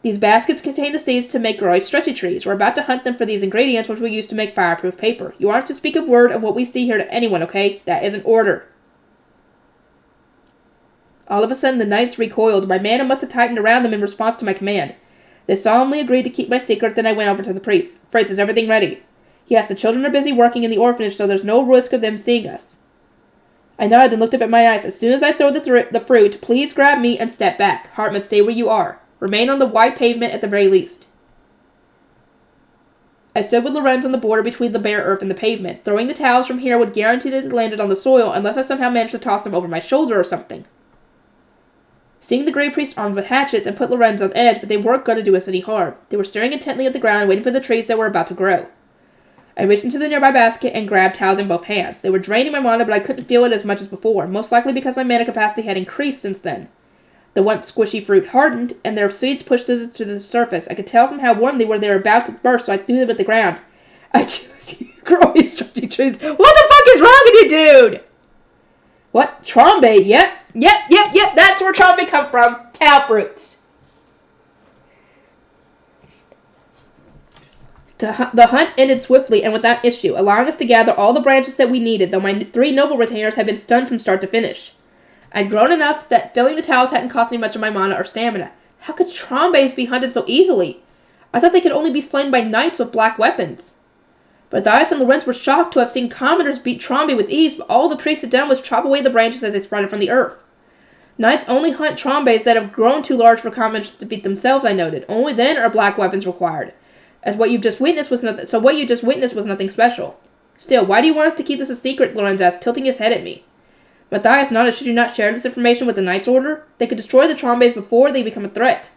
These baskets contain the seeds to make growy stretchy trees. We're about to hunt them for these ingredients, which we use to make fireproof paper. You aren't to speak a word of what we see here to anyone, okay? That is an order. All of a sudden, the knights recoiled. My mana must have tightened around them in response to my command. They solemnly agreed to keep my secret, then I went over to the priest. Fritz, is everything ready? Yes, the children are busy working in the orphanage, so there's no risk of them seeing us. I nodded and looked up at my eyes. As soon as I throw the fruit, please grab me and step back. Hartman, stay where you are. Remain on the white pavement at the very least. I stood with Lorenz on the border between the bare earth and the pavement. Throwing the towels from here would guarantee that they landed on the soil unless I somehow managed to toss them over my shoulder or something. Seeing the Grey Priest armed with hatchets and put Lorenz on edge, but they weren't going to do us any harm. They were staring intently at the ground, waiting for the trees that were about to grow. I reached into the nearby basket and grabbed towels in both hands. They were draining my mana, but I couldn't feel it as much as before, most likely because my mana capacity had increased since then. The once squishy fruit hardened, and their seeds pushed to the surface. I could tell from how warm they were about to burst, so I threw them at the ground. I choose you, growing stretchy trees. What the fuck is wrong with you, dude? What? Trombe? Yep. That's where Trombe come from. Towel fruits. The hunt ended swiftly and without issue, allowing us to gather all the branches that we needed, though my 3 noble retainers had been stunned from start to finish. I'd grown enough that filling the towels hadn't cost me much of my mana or stamina. How could Trombes be hunted so easily? I thought they could only be slain by knights with black weapons. But Thias and Lorenz were shocked to have seen commoners beat Trombe with ease, but all the priests had done was chop away the branches as they sprouted from the earth. Knights only hunt Trombes that have grown too large for commoners to defeat themselves, I noted. Only then are black weapons required. What you just witnessed was nothing special. Still, why do you want us to keep this a secret? Lorenz asked, tilting his head at me. Matthias nodded. Should you not share this information with the Knight's Order? They could destroy the Trombes before they become a threat.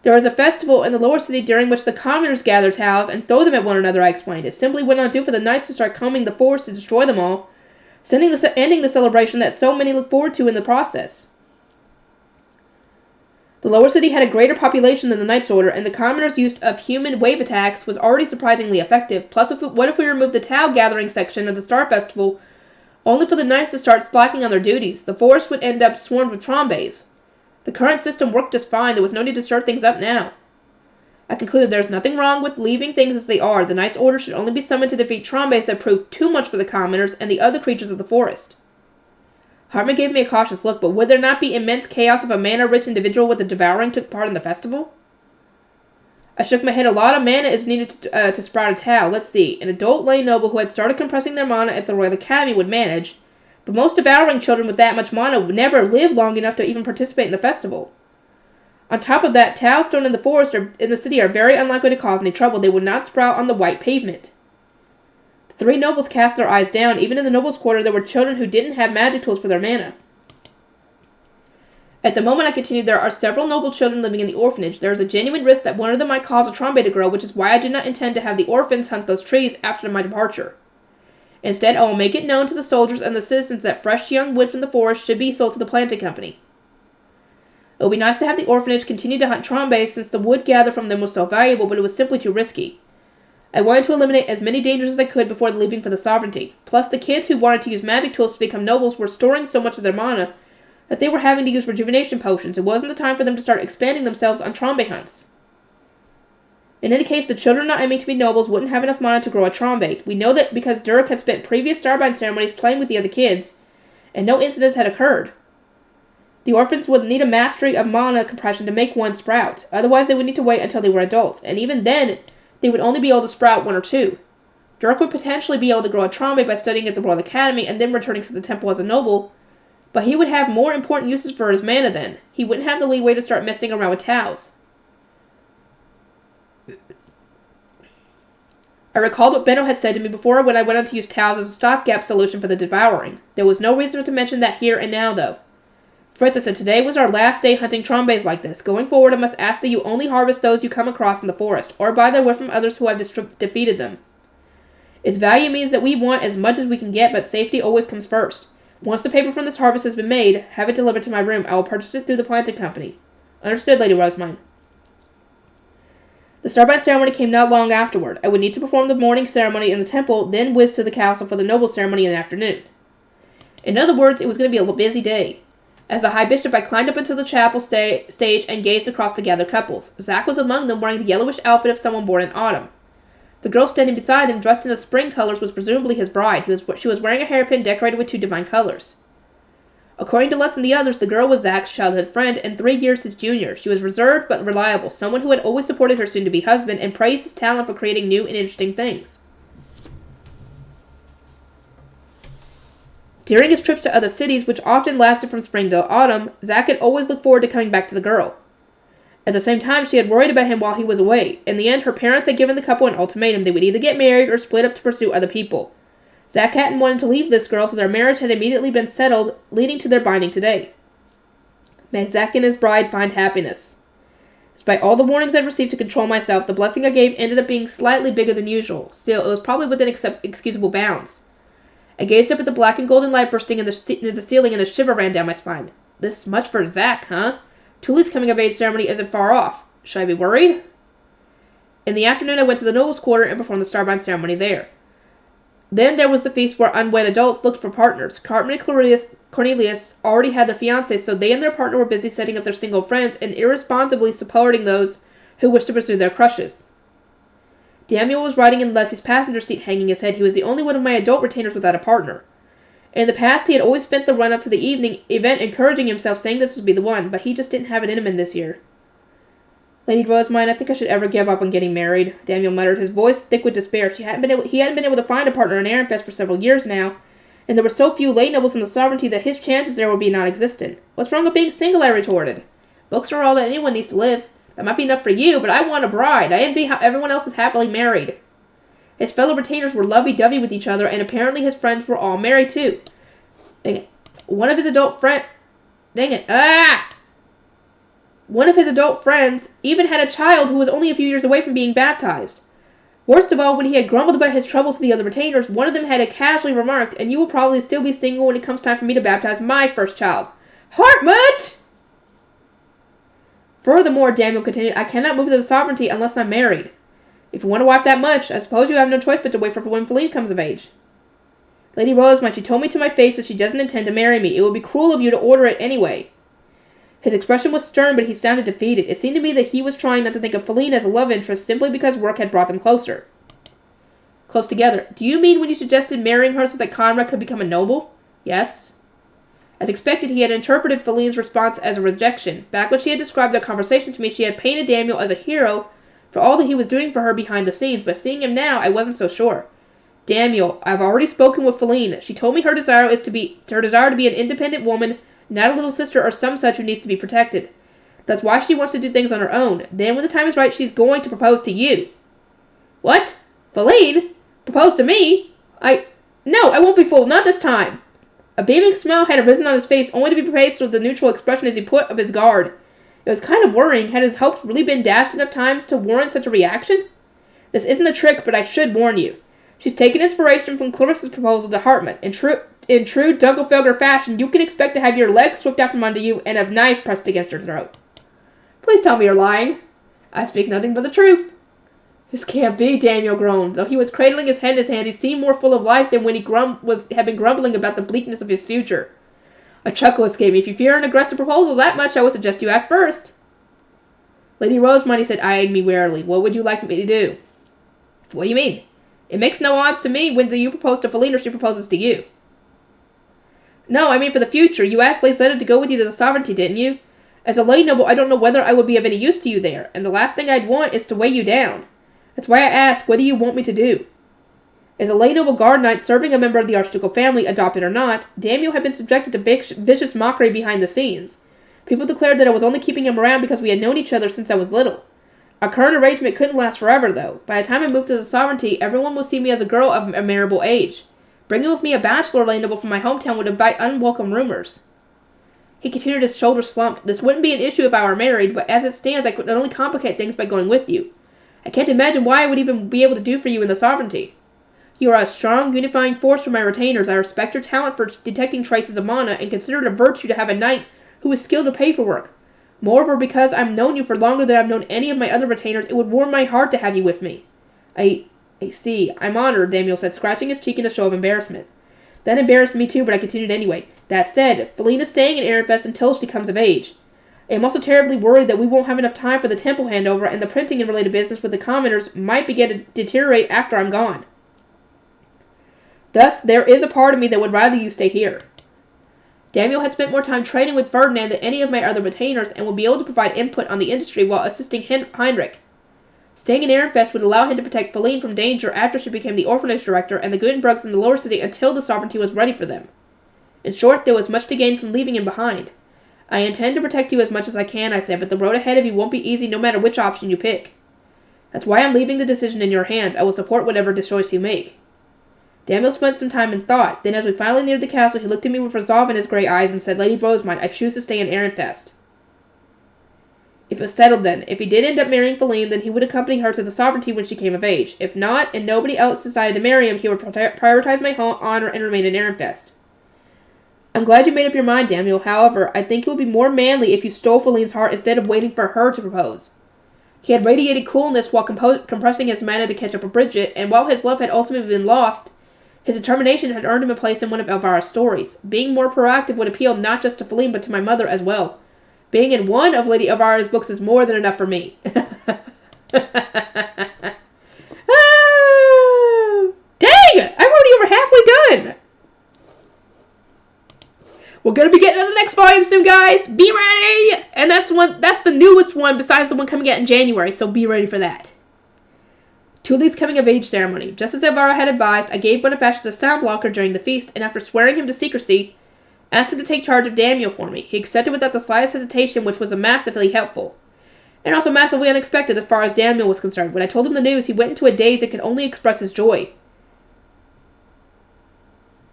There is a festival in the lower city during which the commoners gather towels and throw them at one another, I explained. It simply would not do for the Knights to start combing the forest to destroy them all, ending the celebration that so many look forward to in the process. The lower city had a greater population than the Knight's Order, and the commoners' use of human wave attacks was already surprisingly effective. Plus, what if we removed the towel gathering section of the Star Festival only for the Knights to start slacking on their duties? The forest would end up swarmed with Trombes. The current system worked just fine. There was no need to stir things up now. I concluded there is nothing wrong with leaving things as they are. The Knight's Order should only be summoned to defeat Trombes that proved too much for the commoners and the other creatures of the forest. Hartman gave me a cautious look, but would there not be immense chaos if a mana-rich individual with the devouring took part in the festival? I shook my head. A lot of mana is needed to sprout a towel. Let's see. An adult lay noble who had started compressing their mana at the Royal Academy would manage, but most devouring children with that much mana would never live long enough to even participate in the festival. On top of that, towels thrown in the forest or in the city are very unlikely to cause any trouble. They would not sprout on the white pavement. The 3 nobles cast their eyes down. Even in the nobles' quarter, there were children who didn't have magic tools for their mana. At the moment, I continued, there are several noble children living in the orphanage. There is a genuine risk that one of them might cause a Trombe to grow, which is why I do not intend to have the orphans hunt those trees after my departure. Instead, I will make it known to the soldiers and the citizens that fresh young wood from the forest should be sold to the planting company. It would be nice to have the orphanage continue to hunt Trombes since the wood gathered from them was so valuable, but it was simply too risky. I wanted to eliminate as many dangers as I could before leaving for the sovereignty. Plus, the kids who wanted to use magic tools to become nobles were storing so much of their mana that they were having to use rejuvenation potions. It wasn't the time for them to start expanding themselves on Trombe hunts. In any case, the children not aiming to be nobles wouldn't have enough mana to grow a Trombe. We know that because Durek had spent previous Starbind ceremonies playing with the other kids, and no incidents had occurred. The orphans would need a mastery of mana compression to make one sprout. Otherwise, they would need to wait until they were adults, and even then, they would only be able to sprout 1 or 2. Durek would potentially be able to grow a Trombe by studying at the Royal Academy and then returning to the temple as a noble, but he would have more important uses for his mana then. He wouldn't have the leeway to start messing around with towels. I recalled what Benno had said to me before when I went on to use towels as a stopgap solution for the devouring. There was no reason to mention that here and now, though. Fritz, I said, today was our last day hunting Trombes like this. Going forward, I must ask that you only harvest those you come across in the forest, or buy their wood from others who have defeated them. Its value means that we want as much as we can get, but safety always comes first. Once the paper from this harvest has been made, have it delivered to my room. I will purchase it through the planting company. Understood, Lady Rosemine. The Starbind ceremony came not long afterward. I would need to perform the morning ceremony in the temple, then whiz to the castle for the noble ceremony in the afternoon. In other words, it was going to be a busy day. As the High Bishop, I climbed up into the chapel stage and gazed across the gathered couples. Zack was among them, wearing the yellowish outfit of someone born in autumn. The girl standing beside him, dressed in the spring colors, was presumably his bride. She was wearing a hairpin decorated with 2 divine colors. According to Lutz and the others, the girl was Zack's childhood friend and 3 years his junior. She was reserved but reliable, someone who had always supported her soon-to-be husband and praised his talent for creating new and interesting things. During his trips to other cities, which often lasted from spring to autumn, Zack had always looked forward to coming back to the girl. At the same time, she had worried about him while he was away. In the end, her parents had given the couple an ultimatum. They would either get married or split up to pursue other people. Zack hadn't wanted to leave this girl, so their marriage had immediately been settled, leading to their binding today. May Zack and his bride find happiness. Despite all the warnings I'd received to control myself, the blessing I gave ended up being slightly bigger than usual. Still, it was probably within excusable bounds. I gazed up at the black and golden light bursting near the ceiling, and a shiver ran down my spine. This much for Zack, huh? Tuli's coming-of-age ceremony isn't far off. Should I be worried? In the afternoon, I went to the noble's quarter and performed the starbind ceremony there. Then there was the feast where unwed adults looked for partners. Cartman and Cornelius already had their fiancés, so they and their partner were busy setting up their single friends and irresponsibly supporting those who wished to pursue their crushes. Daniel was riding in Leslie's passenger seat, hanging his head. He was the only one of my adult retainers without a partner. In the past, he had always spent the run-up to the evening event encouraging himself, saying this would be the one, but he just didn't have it in him this year. Lady Rosemine, I think I should ever give up on getting married, Daniel muttered, his voice thick with despair. He hadn't been able to find a partner in Ehrenfest for several years now, and there were so few lay nobles in the sovereignty that his chances there would be non-existent. What's wrong with being single, I retorted. Books are all that anyone needs to live. That might be enough for you, but I want a bride. I envy how everyone else is happily married. His fellow retainers were lovey-dovey with each other, and apparently his friends were all married too. Dang it. One of his adult friends even had a child who was only a few years away from being baptized. Worst of all, when he had grumbled about his troubles to the other retainers, one of them had casually remarked, and you will probably still be single when it comes time for me to baptize my first child. Hartmut! Furthermore, Daniel continued, I cannot move to the sovereignty unless I'm married. If you want a wife that much, I suppose you have no choice but to wait for when Feline comes of age. Lady Rosemont, she told me to my face that she doesn't intend to marry me. It would be cruel of you to order it anyway. His expression was stern, but he sounded defeated. It seemed to me that he was trying not to think of Feline as a love interest simply because work had brought them closer. Close together. Do you mean when you suggested marrying her so that Conrad could become a noble? Yes. As expected, he had interpreted Feline's response as a rejection. Back when she had described their conversation to me, she had painted Daniel as a hero for all that he was doing for her behind the scenes, but seeing him now, I wasn't so sure. Daniel, I've already spoken with Feline. She told me her desire to be an independent woman, not a little sister or some such who needs to be protected. That's why she wants to do things on her own. Then when the time is right, she's going to propose to you. What? Feline? Propose to me? No, I won't be fooled. Not this time. A beaming smile had arisen on his face, only to be replaced with the neutral expression as he put up his guard. It was kind of worrying. Had his hopes really been dashed enough times to warrant such a reaction? This isn't a trick, but I should warn you. She's taken inspiration from Clarissa's proposal to Hartmut. In true Dunkelfelger fashion, you can expect to have your legs swept out from under you and a knife pressed against her throat. Please tell me you're lying. I speak nothing but the truth. This can't be, Daniel groaned. Though he was cradling his head in his hand, he seemed more full of life than when he had been grumbling about the bleakness of his future. A chuckle escaped me. If you fear an aggressive proposal that much, I would suggest you act first. Lady Rosemont, he said, eyeing me warily. What would you like me to do? What do you mean? It makes no odds to me whether you propose to Feline or she proposes to you. No, I mean for the future. You asked Lady to go with you to the sovereignty, didn't you? As a lay noble, I don't know whether I would be of any use to you there, and the last thing I'd want is to weigh you down. That's why I ask, what do you want me to do? As a lay noble guard knight serving a member of the archducal family, adopted or not, Daniel had been subjected to vicious mockery behind the scenes. People declared that I was only keeping him around because we had known each other since I was little. Our current arrangement couldn't last forever, though. By the time I moved to the sovereignty, everyone will see me as a girl of a marriageable age. Bringing with me a bachelor lay noble from my hometown would invite unwelcome rumors. He continued, his shoulders slumped. This wouldn't be an issue if I were married, but as it stands, I could only complicate things by going with you. I can't imagine why I would even be able to do for you in the sovereignty. You are a strong, unifying force for my retainers. I respect your talent for detecting traces of mana, and consider it a virtue to have a knight who is skilled at paperwork. Moreover, because I've known you for longer than I've known any of my other retainers, it would warm my heart to have you with me. I see. I'm honored, Daniel said, scratching his cheek in a show of embarrassment. That embarrassed me too, but I continued anyway. That said, Feline is staying in Ehrenfest until she comes of age. I am also terribly worried that we won't have enough time for the temple handover, and the printing and related business with the commoners might begin to deteriorate after I'm gone. Thus, there is a part of me that would rather you stay here. Daniel had spent more time training with Ferdinand than any of my other retainers, and would be able to provide input on the industry while assisting Heinrich. Staying in Ehrenfest would allow him to protect Feline from danger after she became the orphanage director and the Gutenbergs in the lower city until the sovereignty was ready for them. In short, there was much to gain from leaving him behind. I intend to protect you as much as I can, I said, but the road ahead of you won't be easy no matter which option you pick. That's why I'm leaving the decision in your hands. I will support whatever choice you make. Daniel spent some time in thought. Then as we finally neared the castle, he looked at me with resolve in his grey eyes and said, Lady Rosemont, I choose to stay in Ehrenfest. If it was settled then. If he did end up marrying Feline, then he would accompany her to the sovereignty when she came of age. If not, and nobody else decided to marry him, he would prioritize my honor and remain in Ehrenfest. I'm glad you made up your mind, Daniel. However, I think it would be more manly if you stole Feline's heart instead of waiting for her to propose. He had radiated coolness while compressing his mana to catch up with Bridget, and while his love had ultimately been lost, his determination had earned him a place in one of Elvira's stories. Being more proactive would appeal not just to Feline, but to my mother as well. Being in one of Lady Elvira's books is more than enough for me. Oh, dang! I'm already over halfway done! We're going to be getting to the next volume soon, guys. Be ready! And that's the newest one besides the one coming out in January, so be ready for that. Tully's coming-of-age ceremony. Just as Elvira had advised, I gave Bonifacius a sound blocker during the feast, and after swearing him to secrecy, asked him to take charge of Daniel for me. He accepted without the slightest hesitation, which was massively helpful. And also massively unexpected as far as Daniel was concerned. When I told him the news, he went into a daze and could only express his joy.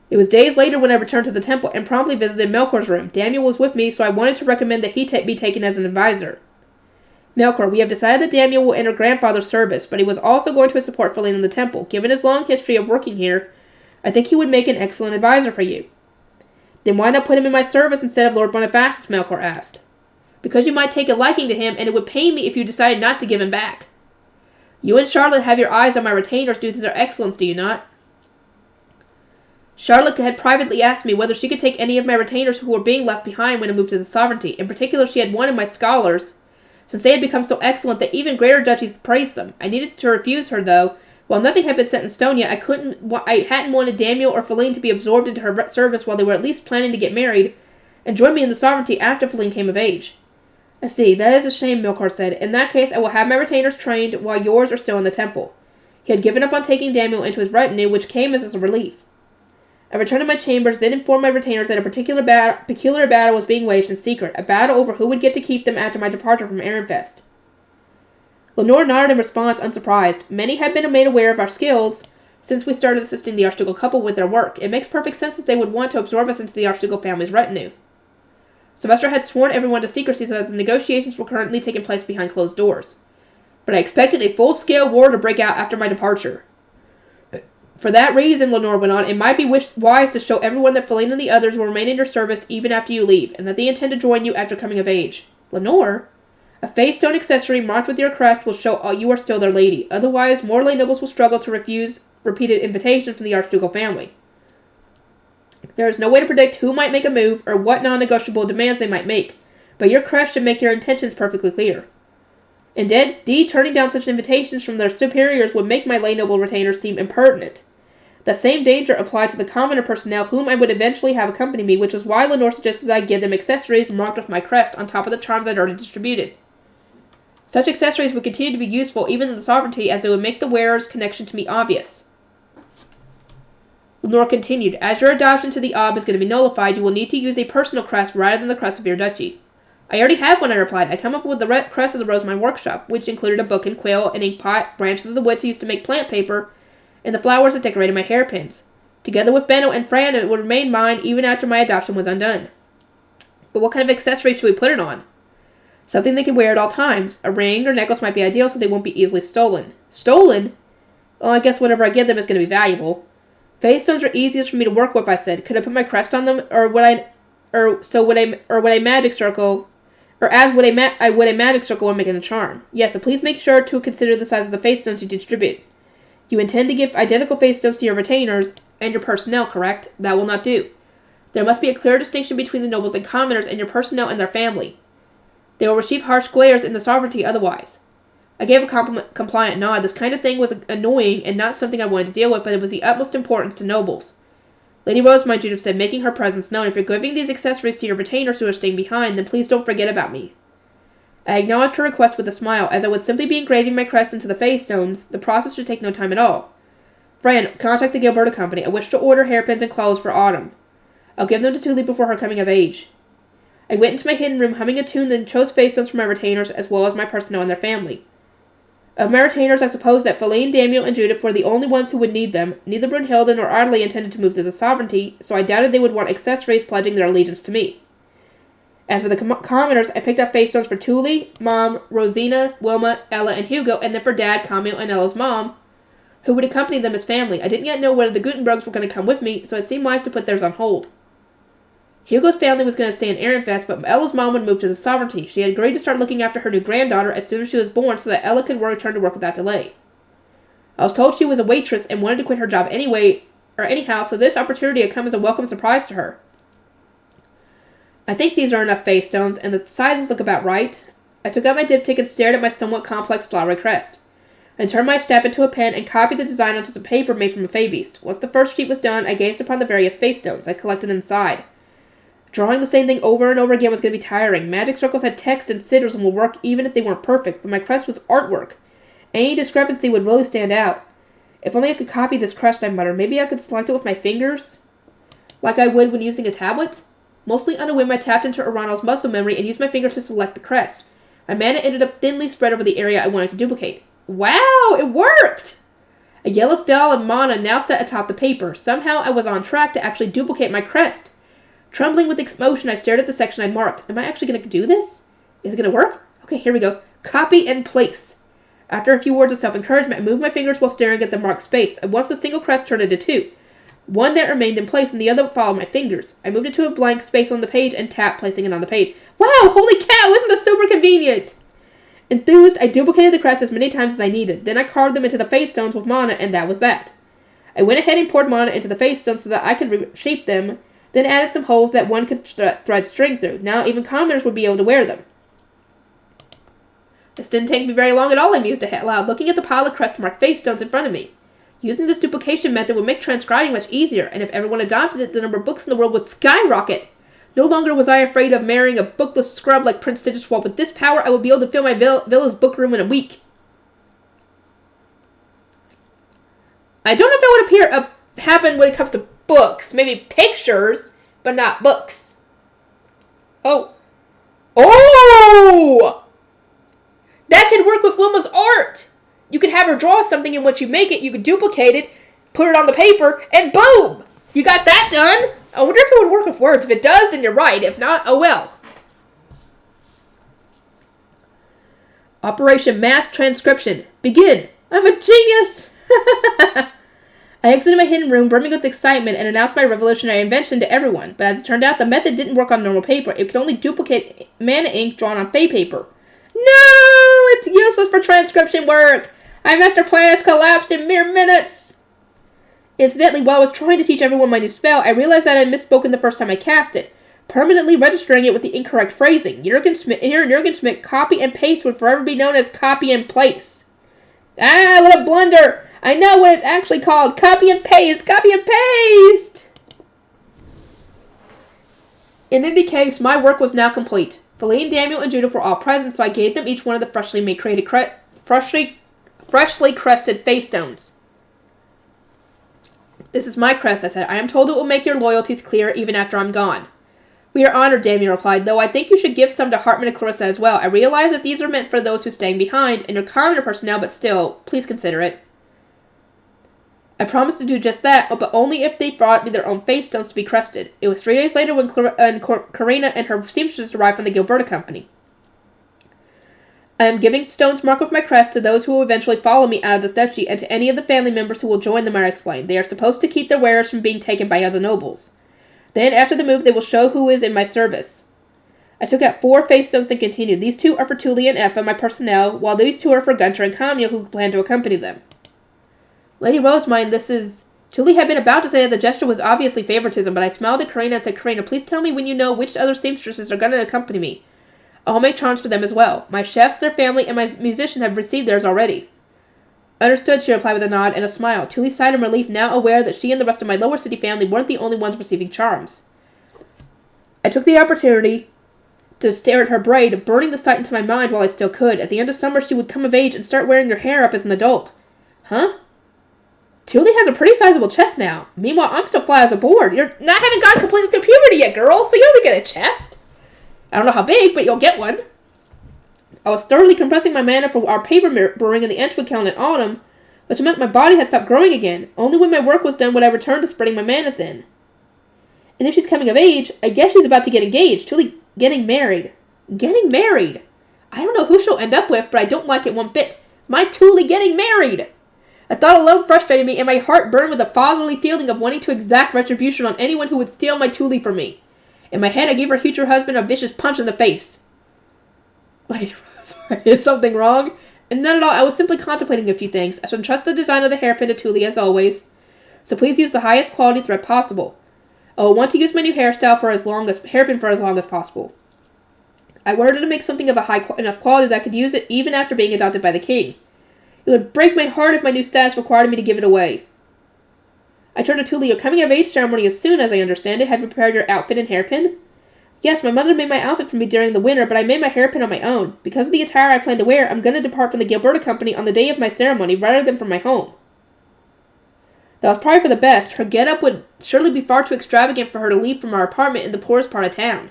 It was days later when I returned to the temple and promptly visited Melkor's room. Daniel was with me, so I wanted to recommend that he be taken as an advisor. Melkor, we have decided that Daniel will enter grandfather's service, but he was also going to support Feline in the temple. Given his long history of working here, I think he would make an excellent advisor for you. Then why not put him in my service instead of Lord Bonifacius? Melkor asked. Because you might take a liking to him, and it would pain me if you decided not to give him back. You and Charlotte have your eyes on my retainers due to their excellence, do you not? Charlotte had privately asked me whether she could take any of my retainers who were being left behind when I moved to the sovereignty. In particular, she had one of my scholars, since they had become so excellent that even greater duchies praised them. I needed to refuse her, though. While nothing had been set in stone yet, I hadn't wanted Daniel or Feline to be absorbed into her service while they were at least planning to get married and join me in the sovereignty after Feline came of age. I see. That is a shame, Melkor said. In that case, I will have my retainers trained while yours are still in the temple. He had given up on taking Daniel into his retinue, which came as a relief. I returned to my chambers, then informed my retainers that a peculiar battle was being waged in secret, a battle over who would get to keep them after my departure from Ehrenfest. Lenore nodded in response, unsurprised. Many had been made aware of our skills since we started assisting the Archducal couple with their work. It makes perfect sense that they would want to absorb us into the Archducal family's retinue. Sylvester had sworn everyone to secrecy so that the negotiations were currently taking place behind closed doors. But I expected a full-scale war to break out after my departure. For that reason, Lenore went on, it might be wise to show everyone that Feline and the others will remain in your service even after you leave, and that they intend to join you after coming of age. Lenore? A face stone accessory marked with your crest will show you are still their lady. Otherwise, more lay nobles will struggle to refuse repeated invitations from the Archducal family. There is no way to predict who might make a move or what non-negotiable demands they might make, but your crest should make your intentions perfectly clear. Indeed, turning down such invitations from their superiors would make my lay noble retainers seem impertinent. The same danger applied to the commoner personnel whom I would eventually have accompany me, which was why Lenore suggested that I give them accessories marked with my crest on top of the charms I'd already distributed. Such accessories would continue to be useful even in the sovereignty, as they would make the wearer's connection to me obvious. Lenore continued, as your adoption to the Ob is going to be nullified, you will need to use a personal crest rather than the crest of your duchy. I already have one, I replied. I come up with the crest of the Rosemine workshop, which included a book and quill, an inkpot, branches of the woods used to make plant paper, and the flowers that decorated my hairpins. Together with Benno and Fran, it would remain mine even after my adoption was undone. But what kind of accessory should we put it on? Something they can wear at all times. A ring or necklace might be ideal so they won't be easily stolen. Stolen? Well, I guess whatever I give them is going to be valuable. Face stones are easiest for me to work with, I said. Could I put my crest on them, or would a magic circle, or as would a magic circle when making a charm? Yes, so please make sure to consider the size of the face stones you distribute. You intend to give identical face stones to your retainers and your personnel, correct? That will not do. There must be a clear distinction between the nobles and commoners and your personnel and their family. They will receive harsh glares in the sovereignty otherwise. I gave a compliant nod. This kind of thing was annoying and not something I wanted to deal with, but it was the utmost importance to nobles. Lady Rosemont, Judith said, making her presence known. If you're giving these accessories to your retainers who are staying behind, then please don't forget about me. I acknowledged her request with a smile. As I would simply be engraving my crest into the face stones, the process should take no time at all. Fran, contact the Gilberta Company. I wish to order hairpins and clothes for autumn. I'll give them to Tuli before her coming of age. I went into my hidden room humming a tune, then chose face stones for my retainers as well as my personnel and their family. Of my retainers, I suppose that Feline, Daniel, and Judith were the only ones who would need them. Neither Brunhilde nor Adelie intended to move to the sovereignty, so I doubted they would want accessories pledging their allegiance to me. As for the commoners, I picked up face stones for Tuli, Mom, Rosina, Wilma, Ella, and Hugo, and then for Dad, Camille, and Ella's mom, who would accompany them as family. I didn't yet know whether the Gutenbergs were going to come with me, so it seemed wise to put theirs on hold. Hugo's family was going to stay in Ehrenfest, but Ella's mom would move to the sovereignty. She had agreed to start looking after her new granddaughter as soon as she was born so that Ella could return to work without delay. I was told she was a waitress and wanted to quit her job anyhow, so this opportunity had come as a welcome surprise to her. I think these are enough face stones, and the sizes look about right. I took out my diptych and stared at my somewhat complex flowery crest. I turned my step into a pen and copied the design onto some paper made from a fey beast. Once the first sheet was done, I gazed upon the various face stones I collected inside. Drawing the same thing over and over again was going to be tiring. Magic circles had text and sigils and would work even if they weren't perfect, but my crest was artwork. Any discrepancy would really stand out. If only I could copy this crest, I muttered. Maybe I could select it with my fingers? Like I would when using a tablet? Mostly on a whim, I tapped into Uranel's muscle memory and used my finger to select the crest. My mana ended up thinly spread over the area I wanted to duplicate. Wow, it worked! A yellow ball of mana now sat atop the paper. Somehow I was on track to actually duplicate my crest. Trembling with emotion, I stared at the section I'd marked. Am I actually going to do this? Is it going to work? Okay, here we go. Copy and place. After a few words of self-encouragement, I moved my fingers while staring at the marked space. At once the single crest turned into two. One that remained in place and the other followed my fingers. I moved it to a blank space on the page and tapped, placing it on the page. Wow, holy cow, isn't this super convenient? Enthused, I duplicated the crest as many times as I needed. Then I carved them into the face stones with mana, and that was that. I went ahead and poured mana into the face stones so that I could reshape them, then added some holes that one could thread string through. Now even commoners would be able to wear them. This didn't take me very long at all, I mused aloud, looking at the pile of crest-marked face stones in front of me. Using this duplication method would make transcribing much easier, and if everyone adopted it, the number of books in the world would skyrocket. No longer was I afraid of marrying a bookless scrub like Prince Sigiswald. With this power, I would be able to fill my villa's book room in a week. I don't know if that would happen when it comes to books. Maybe pictures, but not books. Oh! That could work with Wilma's art! You could have her draw something, and once you make it, you could duplicate it, put it on the paper, and boom! You got that done! I wonder if it would work with words. If it does, then you're right. If not, oh well. Operation Mass Transcription. Begin! I'm a genius! I exited my hidden room, brimming with excitement, and announced my revolutionary invention to everyone. But as it turned out, the method didn't work on normal paper. It could only duplicate mana ink drawn on fey paper. No! It's useless for transcription work! My master plan has collapsed in mere minutes! Incidentally, while I was trying to teach everyone my new spell, I realized that I had misspoken the first time I cast it, permanently registering it with the incorrect phrasing. Jurgen Schmidt, copy and paste would forever be known as copy and place. Ah, what a blunder! I know what it's actually called. Copy and paste! Copy and paste! In any case, my work was now complete. Feline, Daniel, and Judith were all present, so I gave them each one of the freshly crested face stones. This is my crest, I said. I am told it will make your loyalties clear even after I'm gone. We are honored, Daniel replied, though I think you should give some to Hartman and Clarissa as well. I realize that these are meant for those who are staying behind and your commoner personnel, but still, please consider it. I promised to do just that, but only if they brought me their own face stones to be crested. It was 3 days later when Karina and her seamstress arrived from the Gilberta Company. I am giving stones marked with my crest to those who will eventually follow me out of this duchy, and to any of the family members who will join them, I explained. They are supposed to keep their wearers from being taken by other nobles. Then, after the move, they will show who is in my service. I took out 4 face stones and continued. These 2 are for Tuli and Effa, my personnel, while these 2 are for Gunter and Camille, who plan to accompany them. Lady Rosemine, this is... Tuli had been about to say that the gesture was obviously favoritism, but I smiled at Karina and said, Karina, please tell me when you know which other seamstresses are going to accompany me. I'll make charms for them as well. My chefs, their family, and my musician have received theirs already. Understood, she replied with a nod and a smile. Tuli sighed in relief, now aware that she and the rest of my lower city family weren't the only ones receiving charms. I took the opportunity to stare at her braid, burning the sight into my mind while I still could. At the end of summer, she would come of age and start wearing her hair up as an adult. Huh? Tuli has a pretty sizable chest now. Meanwhile, I'm still flat as a board. You're not having gone completely through puberty yet, girl, so you'll get a chest. I don't know how big, but you'll get one. I was thoroughly compressing my mana for our paper brewing in the Entwood Kiln in autumn, which meant my body had stopped growing again. Only when my work was done would I return to spreading my mana thin. And if she's coming of age, I guess she's about to get engaged. Tuli getting married. Getting married. I don't know who she'll end up with, but I don't like it one bit. My Tuli getting married! The thought alone frustrated me, and my heart burned with a fatherly feeling of wanting to exact retribution on anyone who would steal my Tuli from me. In my head, I gave her future husband a vicious punch in the face. Like, is something wrong? And none at all. I was simply contemplating a few things. I should trust the design of the hairpin to Tuli as always. So please use the highest quality thread possible. I will want to use my new hairstyle hairpin for as long as possible. I wanted to make something of a high enough quality that I could use it even after being adopted by the king. It would break my heart if my new status required me to give it away. I turned to Tuli. Your coming of age ceremony is soon, as I understand it. Have you prepared your outfit and hairpin? Yes, my mother made my outfit for me during the winter, but I made my hairpin on my own. Because of the attire I plan to wear, I'm going to depart from the Gilberta Company on the day of my ceremony rather than from my home. That was probably for the best. Her get-up would surely be far too extravagant for her to leave from our apartment in the poorest part of town.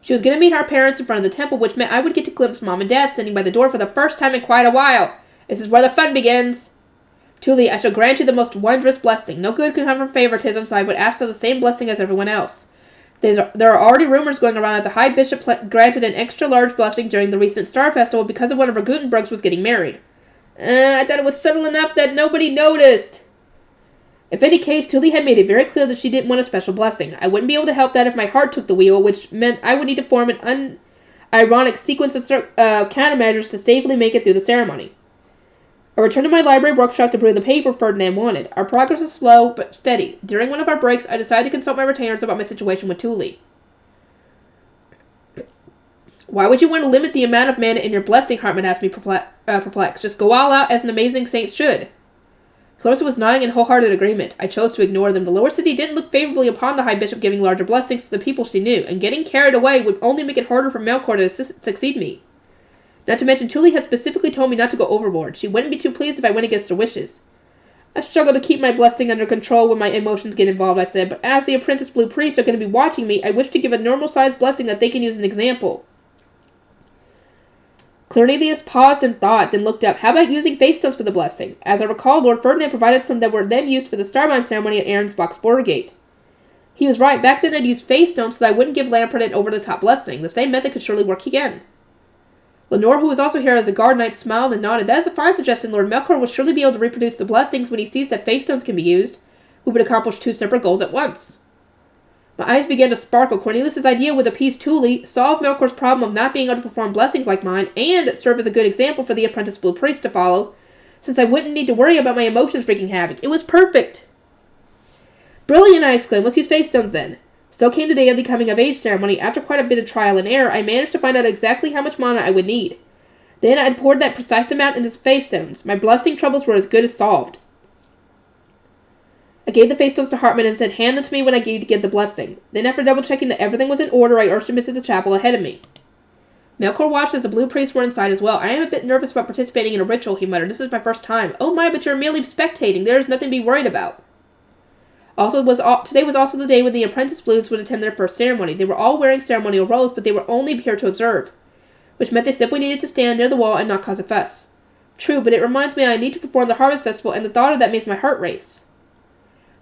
She was going to meet our parents in front of the temple, which meant I would get to glimpse Mom and Dad standing by the door for the first time in quite a while. This is where the fun begins. Tuli, I shall grant you the most wondrous blessing. No good can come from favoritism, so I would ask for the same blessing as everyone else. There are already rumors going around that the High Bishop granted an extra-large blessing during the recent Star Festival because of one of her Gutenbergs was getting married. I thought it was subtle enough that nobody noticed. If any case, Tuli had made it very clear that she didn't want a special blessing. I wouldn't be able to help that if my heart took the wheel, which meant I would need to form an unironic sequence of countermeasures to safely make it through the ceremony. I returned to my library workshop to brew the paper Ferdinand wanted. Our progress was slow, but steady. During one of our breaks, I decided to consult my retainers about my situation with Tuli. Why would you want to limit the amount of mana in your blessing, Hartman asked me perplexed. Just go all out as an amazing saint should. Clarissa was nodding in wholehearted agreement. I chose to ignore them. The lower city didn't look favorably upon the High Bishop giving larger blessings to the people she knew, and getting carried away would only make it harder for Melkor to succeed me. Not to mention, Tuli had specifically told me not to go overboard. She wouldn't be too pleased if I went against her wishes. I struggle to keep my blessing under control when my emotions get involved, I said, but as the apprentice blue priests are going to be watching me, I wish to give a normal-sized blessing that they can use as an example. Cornelius paused and thought, then looked up. How about using face stones for the blessing? As I recall, Lord Ferdinand provided some that were then used for the Starbound ceremony at Aronsbach's border gate. He was right. Back then I'd used face stones so that I wouldn't give Lampert an over-the-top blessing. The same method could surely work again. Lenore, who was also here as a guard knight, smiled and nodded. That is a fine suggestion. Lord Melkor will surely be able to reproduce the blessings when he sees that face stones can be used. We would accomplish two separate goals at once. My eyes began to sparkle. Cornelius' idea would appease Tuli, solve Melkor's problem of not being able to perform blessings like mine, and serve as a good example for the apprentice blue priest to follow, since I wouldn't need to worry about my emotions wreaking havoc. It was perfect! Brilliant, I exclaimed. Let's use face stones then. So came the day of the coming-of-age ceremony. After quite a bit of trial and error, I managed to find out exactly how much mana I would need. Then I had poured that precise amount into face stones. My blessing troubles were as good as solved. I gave the face stones to Hartman and said, hand them to me when I get the blessing. Then after double-checking that everything was in order, I urged him into the chapel ahead of me. Melkor watched as the blue priests were inside as well. I am a bit nervous about participating in a ritual, he muttered. This is my first time. Oh my, but you're merely spectating. There is nothing to be worried about. Today was also the day when the apprentice blues would attend their first ceremony. They were all wearing ceremonial robes, but they were only here to observe, which meant they simply needed to stand near the wall and not cause a fuss. True, but it reminds me I need to perform the harvest festival, and the thought of that makes my heart race.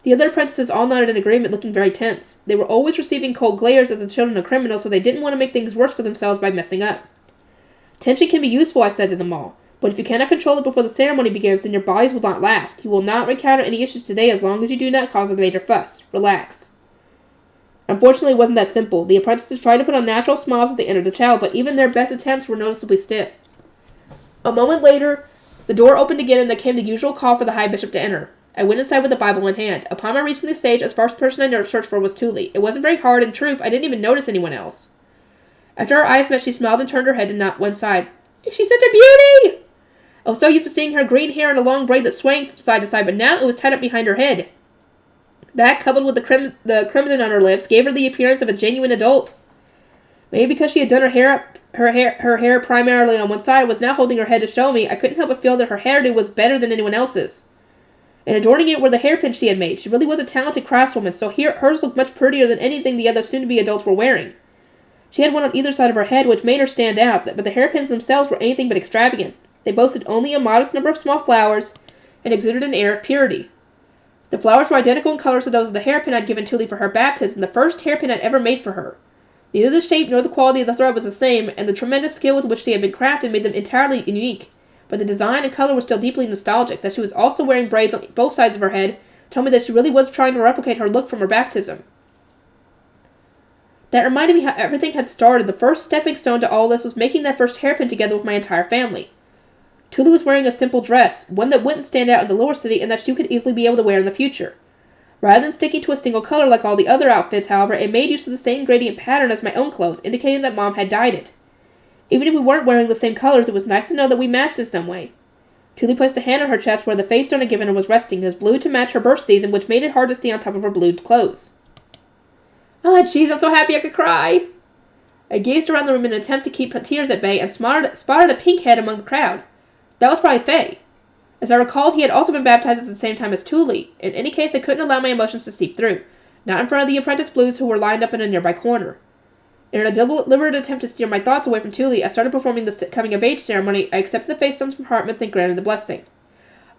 The other apprentices all nodded in agreement, looking very tense. They were always receiving cold glares as the children of criminals, so they didn't want to make things worse for themselves by messing up. Tension can be useful, I said to them all, but if you cannot control it before the ceremony begins, then your bodies will not last. You will not encounter any issues today as long as you do not cause a major fuss. Relax. Unfortunately, it wasn't that simple. The apprentices tried to put on natural smiles as they entered the chapel, but even their best attempts were noticeably stiff. A moment later, the door opened again and there came the usual call for the High Bishop to enter. I went inside with the Bible in hand. Upon my reaching the stage, the first person I searched for was Tuli. It wasn't very hard. In truth, I didn't even notice anyone else. After our eyes met, she smiled and turned her head to not one side. She's such a beauty! I was so used to seeing her green hair in a long braid that swayed from side to side, but now it was tied up behind her head. That, coupled with the crimson on her lips, gave her the appearance of a genuine adult. Maybe because she had done her hair primarily on one side, was now holding her head to show me, I couldn't help but feel that her hairdo was better than anyone else's. and adorning it were the hairpins she had made. She really was a talented craftswoman, so hers looked much prettier than anything the other soon-to-be adults were wearing. She had one on either side of her head, which made her stand out, but the hairpins themselves were anything but extravagant. They boasted only a modest number of small flowers and exuded an air of purity. The flowers were identical in color to those of the hairpin I'd given Tuli for her baptism, the first hairpin I'd ever made for her. Neither the shape nor the quality of the thread was the same, and the tremendous skill with which they had been crafted made them entirely unique. But the design and color were still deeply nostalgic. That she was also wearing braids on both sides of her head told me that she really was trying to replicate her look from her baptism. That reminded me how everything had started. The first stepping stone to all this was making that first hairpin together with my entire family. Tuli was wearing a simple dress, one that wouldn't stand out in the lower city and that she could easily be able to wear in the future. Rather than sticking to a single color like all the other outfits, however, it made use of the same gradient pattern as my own clothes, indicating that Mom had dyed it. Even if we weren't wearing the same colors, it was nice to know that we matched in some way. Tuli placed a hand on her chest where the face stone had given her was resting. It was blue to match her birth season, which made it hard to see on top of her blue clothes. Oh, jeez, I'm so happy I could cry. I gazed around the room in an attempt to keep tears at bay and spotted a pink head among the crowd. That was probably Faye. As I recalled, he had also been baptized at the same time as Tuli. In any case, I couldn't allow my emotions to seep through. Not in front of the apprentice blues who were lined up in a nearby corner. In a deliberate attempt to steer my thoughts away from Tuli, I started performing the coming-of-age ceremony. I accepted the face stones from Hartmouth and granted the blessing.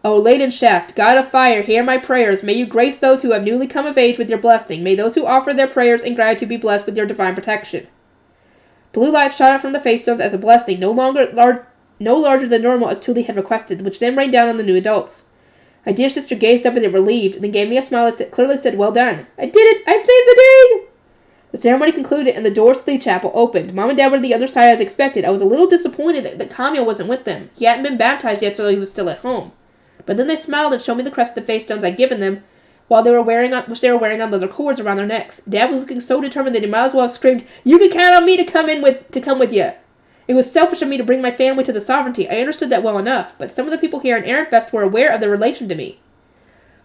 O Laden Shaft, God of Fire, hear my prayers. May you grace those who have newly come of age with your blessing. May those who offer their prayers and gratitude be blessed with your divine protection. Blue light shot out from the face stones as a blessing, no larger than normal as Tuli had requested, which then rained down on the new adults. My dear sister gazed up at it relieved, and then gave me a smile that clearly said, "Well done. I did it! I saved the day!" The ceremony concluded, and the doors to the chapel opened. Mom and Dad were to the other side as expected. I was a little disappointed that Camille wasn't with them. He hadn't been baptized yet, so he was still at home. But then they smiled and showed me the crest of the face stones I'd given them, which they were wearing on leather cords around their necks. Dad was looking so determined that he might as well have screamed, "You can count on me to come with you." It was selfish of me to bring my family to the sovereignty. I understood that well enough, but some of the people here in Ehrenfest were aware of their relation to me.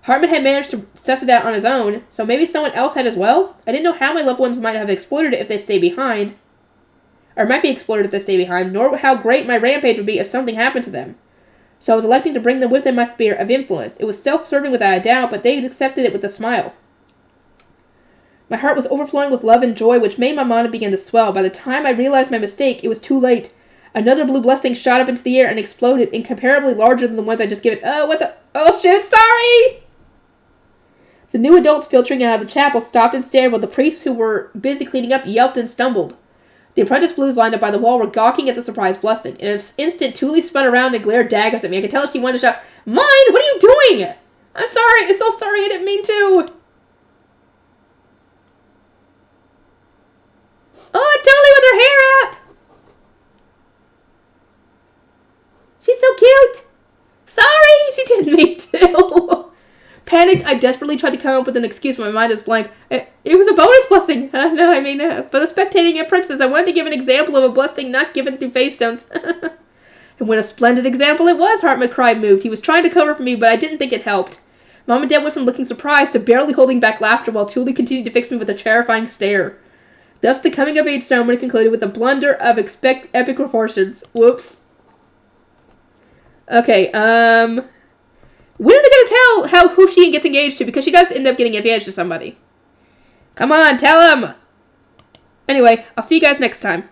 Hartman had managed to suss it out on his own, so maybe someone else had as well? I didn't know how my loved ones might have exploited it if they stayed behind. Or might be exploited if they stayed behind, nor how great my rampage would be if something happened to them. So I was electing to bring them within my sphere of influence. It was self-serving without a doubt, but they accepted it with a smile. My heart was overflowing with love and joy, which made my mind begin to swell. By the time I realized my mistake, it was too late. Another blue blessing shot up into the air and exploded, incomparably larger than the ones I just given. Oh shit, sorry! The new adults filtering out of the chapel stopped and stared while the priests who were busy cleaning up yelped and stumbled. The apprentice blues lined up by the wall were gawking at the surprise blessing. In an instant, Tuli spun around and glared daggers at me. I could tell she wanted to shout, "Mine? What are you doing? I'm sorry. I'm so sorry. I didn't mean to." Oh, Tuli with her hair up. She's so cute. Sorry, she didn't mean to. Panicked, I desperately tried to come up with an excuse. My mind was blank. It was a bonus blessing. For the spectating apprentices, I wanted to give an example of a blessing not given through face stones. And what a splendid example it was, Hartman cried, moved. He was trying to cover for me, but I didn't think it helped. Mom and Dad went from looking surprised to barely holding back laughter while Tuli continued to fix me with a terrifying stare. Thus, the coming-of-age ceremony concluded with a blunder of epic proportions. Whoops. Okay, when are they going to tell who she gets engaged to? Because she does end up getting engaged to somebody. Come on, tell them! Anyway, I'll see you guys next time.